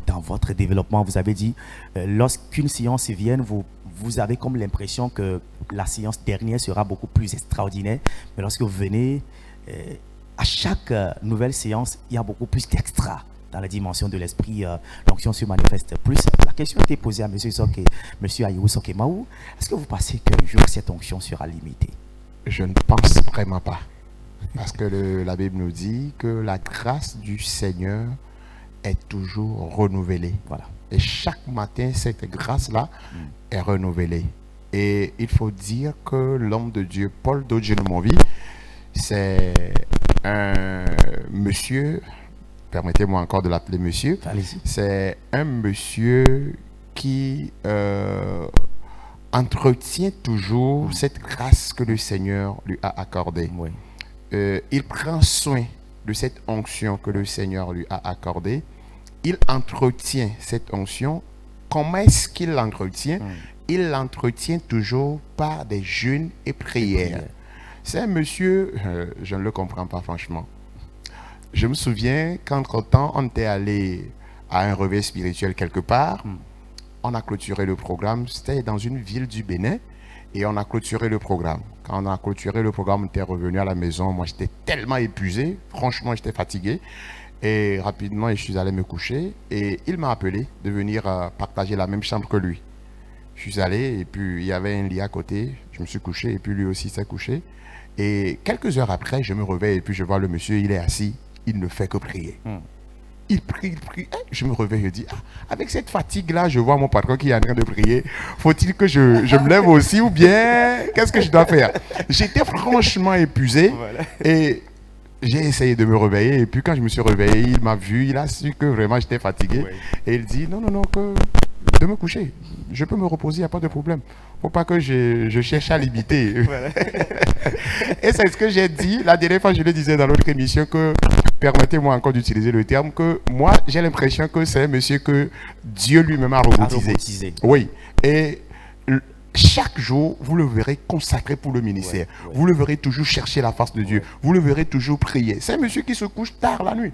dans votre développement, vous avez dit, lorsqu'une séance vient, vous avez comme l'impression que la séance dernière sera beaucoup plus extraordinaire. Mais lorsque vous venez, à chaque nouvelle séance, il y a beaucoup plus d'extra. Dans la dimension de l'esprit, l'onction se manifeste plus. La question a été posée à M. Ayou Sokemaou. Est-ce que vous pensez qu'un jour cette onction sera limitée? Je ne pense vraiment pas. Parce que la Bible nous dit que la grâce du Seigneur est toujours renouvelée. Voilà. Et chaque matin, cette grâce-là est renouvelée. Et il faut dire que l'homme de Dieu, Paul Dodji, c'est un monsieur... Permettez-moi encore de l'appeler monsieur. C'est un monsieur qui entretient toujours cette grâce que le Seigneur lui a accordée. Il prend soin de cette onction que le Seigneur lui a accordée. Il entretient cette onction. Comment est-ce qu'il l'entretient? Il l'entretient toujours par des jeûnes et prières. C'est un monsieur, je ne le comprends pas franchement. Je me souviens qu'entre-temps, on était allé à un réveil spirituel quelque part. On a clôturé le programme. C'était dans une ville du Bénin. Et on a clôturé le programme. Quand on a clôturé le programme, on était revenu à la maison. Moi, j'étais tellement épuisé. Franchement, j'étais fatigué. Et rapidement, je suis allé me coucher et il m'a appelé de venir partager la même chambre que lui. Je suis allé et puis il y avait un lit à côté. Je me suis couché et puis lui aussi s'est couché. Et quelques heures après, je me réveille et puis je vois le monsieur, il est assis, il ne fait que prier. Il prie, il prie. Je me réveille, je dis, avec cette fatigue-là, je vois mon patron qui est en train de prier. Faut-il que je me lève aussi ou bien qu'est-ce que je dois faire? J'étais franchement épuisé et j'ai essayé de me réveiller. Et puis quand je me suis réveillé, il m'a vu, il a su que vraiment j'étais fatigué. Et il dit, non, que de me coucher. Je peux me reposer, il n'y a pas de problème. Faut pas que je cherche à l'imiter. Et c'est ce que j'ai dit. La dernière fois, je le disais dans l'autre émission que, permettez-moi encore d'utiliser le terme, que moi, j'ai l'impression que c'est un monsieur que Dieu lui-même a robotisé. Oui. Et chaque jour, vous le verrez consacré pour le ministère. Vous le verrez toujours chercher la face de Dieu. Vous le verrez toujours prier. C'est un monsieur qui se couche tard la nuit.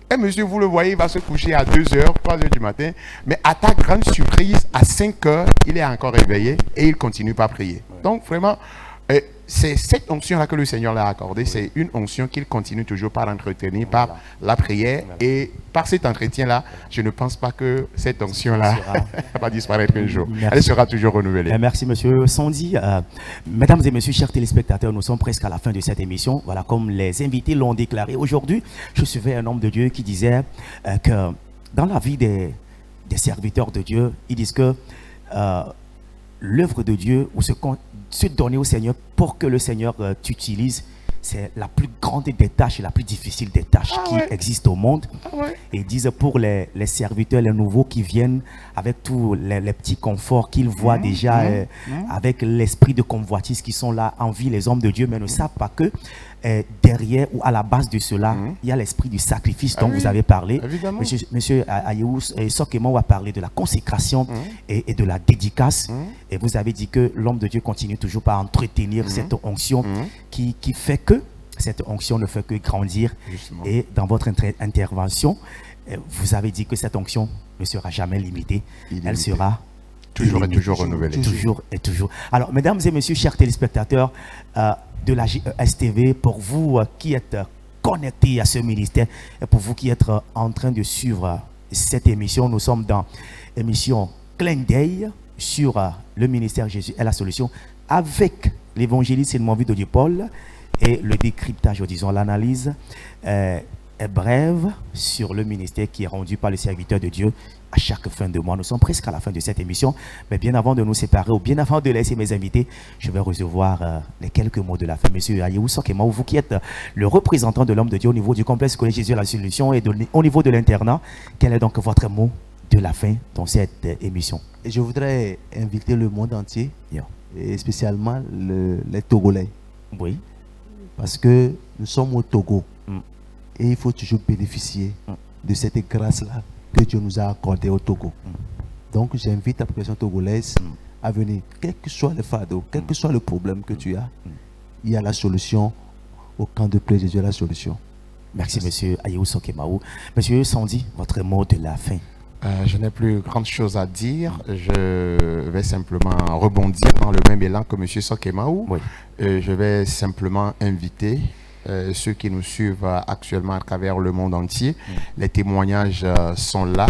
Un monsieur, vous le voyez, il va se coucher à 2h, 3h du matin. Mais à ta grande surprise, à 5h, il est encore réveillé et il continue par prier. Donc vraiment, c'est cette onction-là que le Seigneur l'a accordée. C'est une onction qu'il continue toujours par entretenir, par la prière. Et par cet entretien-là, je ne pense pas que cette onction-là va disparaître un jour. Elle sera toujours renouvelée. Merci, monsieur Sandy. Mesdames et messieurs, chers téléspectateurs, nous sommes presque à la fin de cette émission. Voilà, comme les invités l'ont déclaré. Aujourd'hui, je suivais un homme de Dieu qui disait que dans la vie des serviteurs de Dieu, ils disent que l'œuvre de Dieu ou se donner au Seigneur pour que le Seigneur t'utilise, c'est la plus grande des tâches et la plus difficile des tâches qui existent au monde. Et ils disent pour les serviteurs, les nouveaux qui viennent avec tous les petits conforts qu'ils voient déjà, avec l'esprit de convoitise qui sont là en vie, les hommes de Dieu, mais ne savent pas que derrière ou à la base de cela, il y a l'esprit du sacrifice dont vous avez parlé. Monsieur Ayewou Sokemaou a parlé de la consécration et de la dédicace. Et vous avez dit que l'homme de Dieu continue toujours par entretenir cette onction qui fait que cette onction ne fait que grandir. Justement. Et dans votre intervention, vous avez dit que cette onction ne sera jamais limitée. Elle sera toujours et toujours renouvelée. Toujours et toujours. Alors, mesdames et messieurs, chers téléspectateurs de la JESTV, pour vous qui êtes connectés à ce ministère et pour vous qui êtes en train de suivre cette émission, nous sommes dans l'émission Clin d'œil sur le ministère Jésus est la solution avec l'évangéliste Edmond de Dieu Paul. Et le décryptage, disons l'analyse, est brève sur le ministère qui est rendu par le serviteur de Dieu à chaque fin de mois. Nous sommes presque à la fin de cette émission, mais bien avant de nous séparer ou bien avant de laisser mes invités, je vais recevoir les quelques mots de la fin. Monsieur Ayewou Sokemaou, vous qui êtes le représentant de l'homme de Dieu au niveau du complexe scolaire Jésus la solution et au niveau de l'internat, quel est donc votre mot de la fin dans cette émission? Et je voudrais inviter le monde entier, et spécialement les Togolais. Oui. Parce que nous sommes au Togo et il faut toujours bénéficier de cette grâce-là que Dieu nous a accordée au Togo. Donc j'invite la population togolaise à venir, quel que soit le fardeau, quel que soit le problème que tu as, il y a la solution au camp de plaisir, Dieu a la solution. Merci, monsieur Ayewou Sokemaou. Monsieur Sandy, votre mot de la fin. Je n'ai plus grande chose à dire. Je vais simplement rebondir dans le même élan que M. Sokemaou. Je vais simplement inviter ceux qui nous suivent actuellement à travers le monde entier. Les témoignages sont là.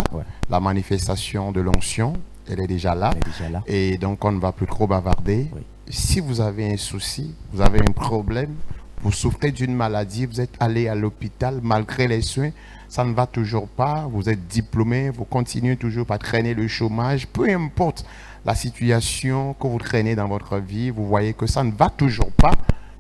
La manifestation de l'onction, elle est déjà là. Et donc, on ne va plus trop bavarder. Si vous avez un souci, vous avez un problème, vous souffrez d'une maladie, vous êtes allé à l'hôpital malgré les soins, ça ne va toujours pas, vous êtes diplômé, vous continuez toujours à traîner le chômage, peu importe la situation que vous traînez dans votre vie, vous voyez que ça ne va toujours pas,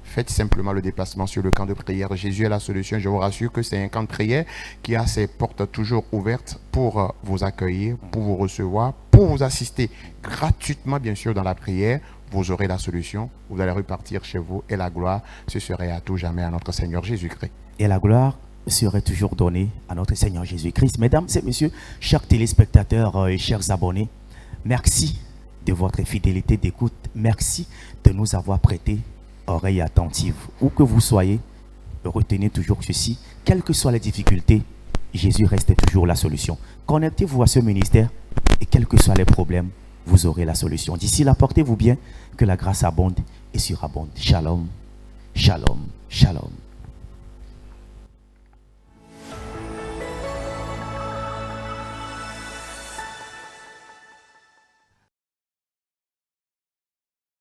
faites simplement le déplacement sur le camp de prière. Jésus est la solution. Je vous rassure que c'est un camp de prière qui a ses portes toujours ouvertes pour vous accueillir, pour vous recevoir, pour vous assister gratuitement, bien sûr, dans la prière. Vous aurez la solution, vous allez repartir chez vous et la gloire, ce serait à tout jamais à notre Seigneur Jésus-Christ. Et la gloire serait toujours donnée à notre Seigneur Jésus-Christ. Mesdames et messieurs, chers téléspectateurs et chers abonnés, merci de votre fidélité d'écoute. Merci de nous avoir prêté oreille attentive. Où que vous soyez, retenez toujours ceci. Quelles que soient les difficultés, Jésus reste toujours la solution. Connectez-vous à ce ministère et quels que soient les problèmes, vous aurez la solution. D'ici là, portez-vous bien, que la grâce abonde et surabonde. Shalom, shalom, shalom.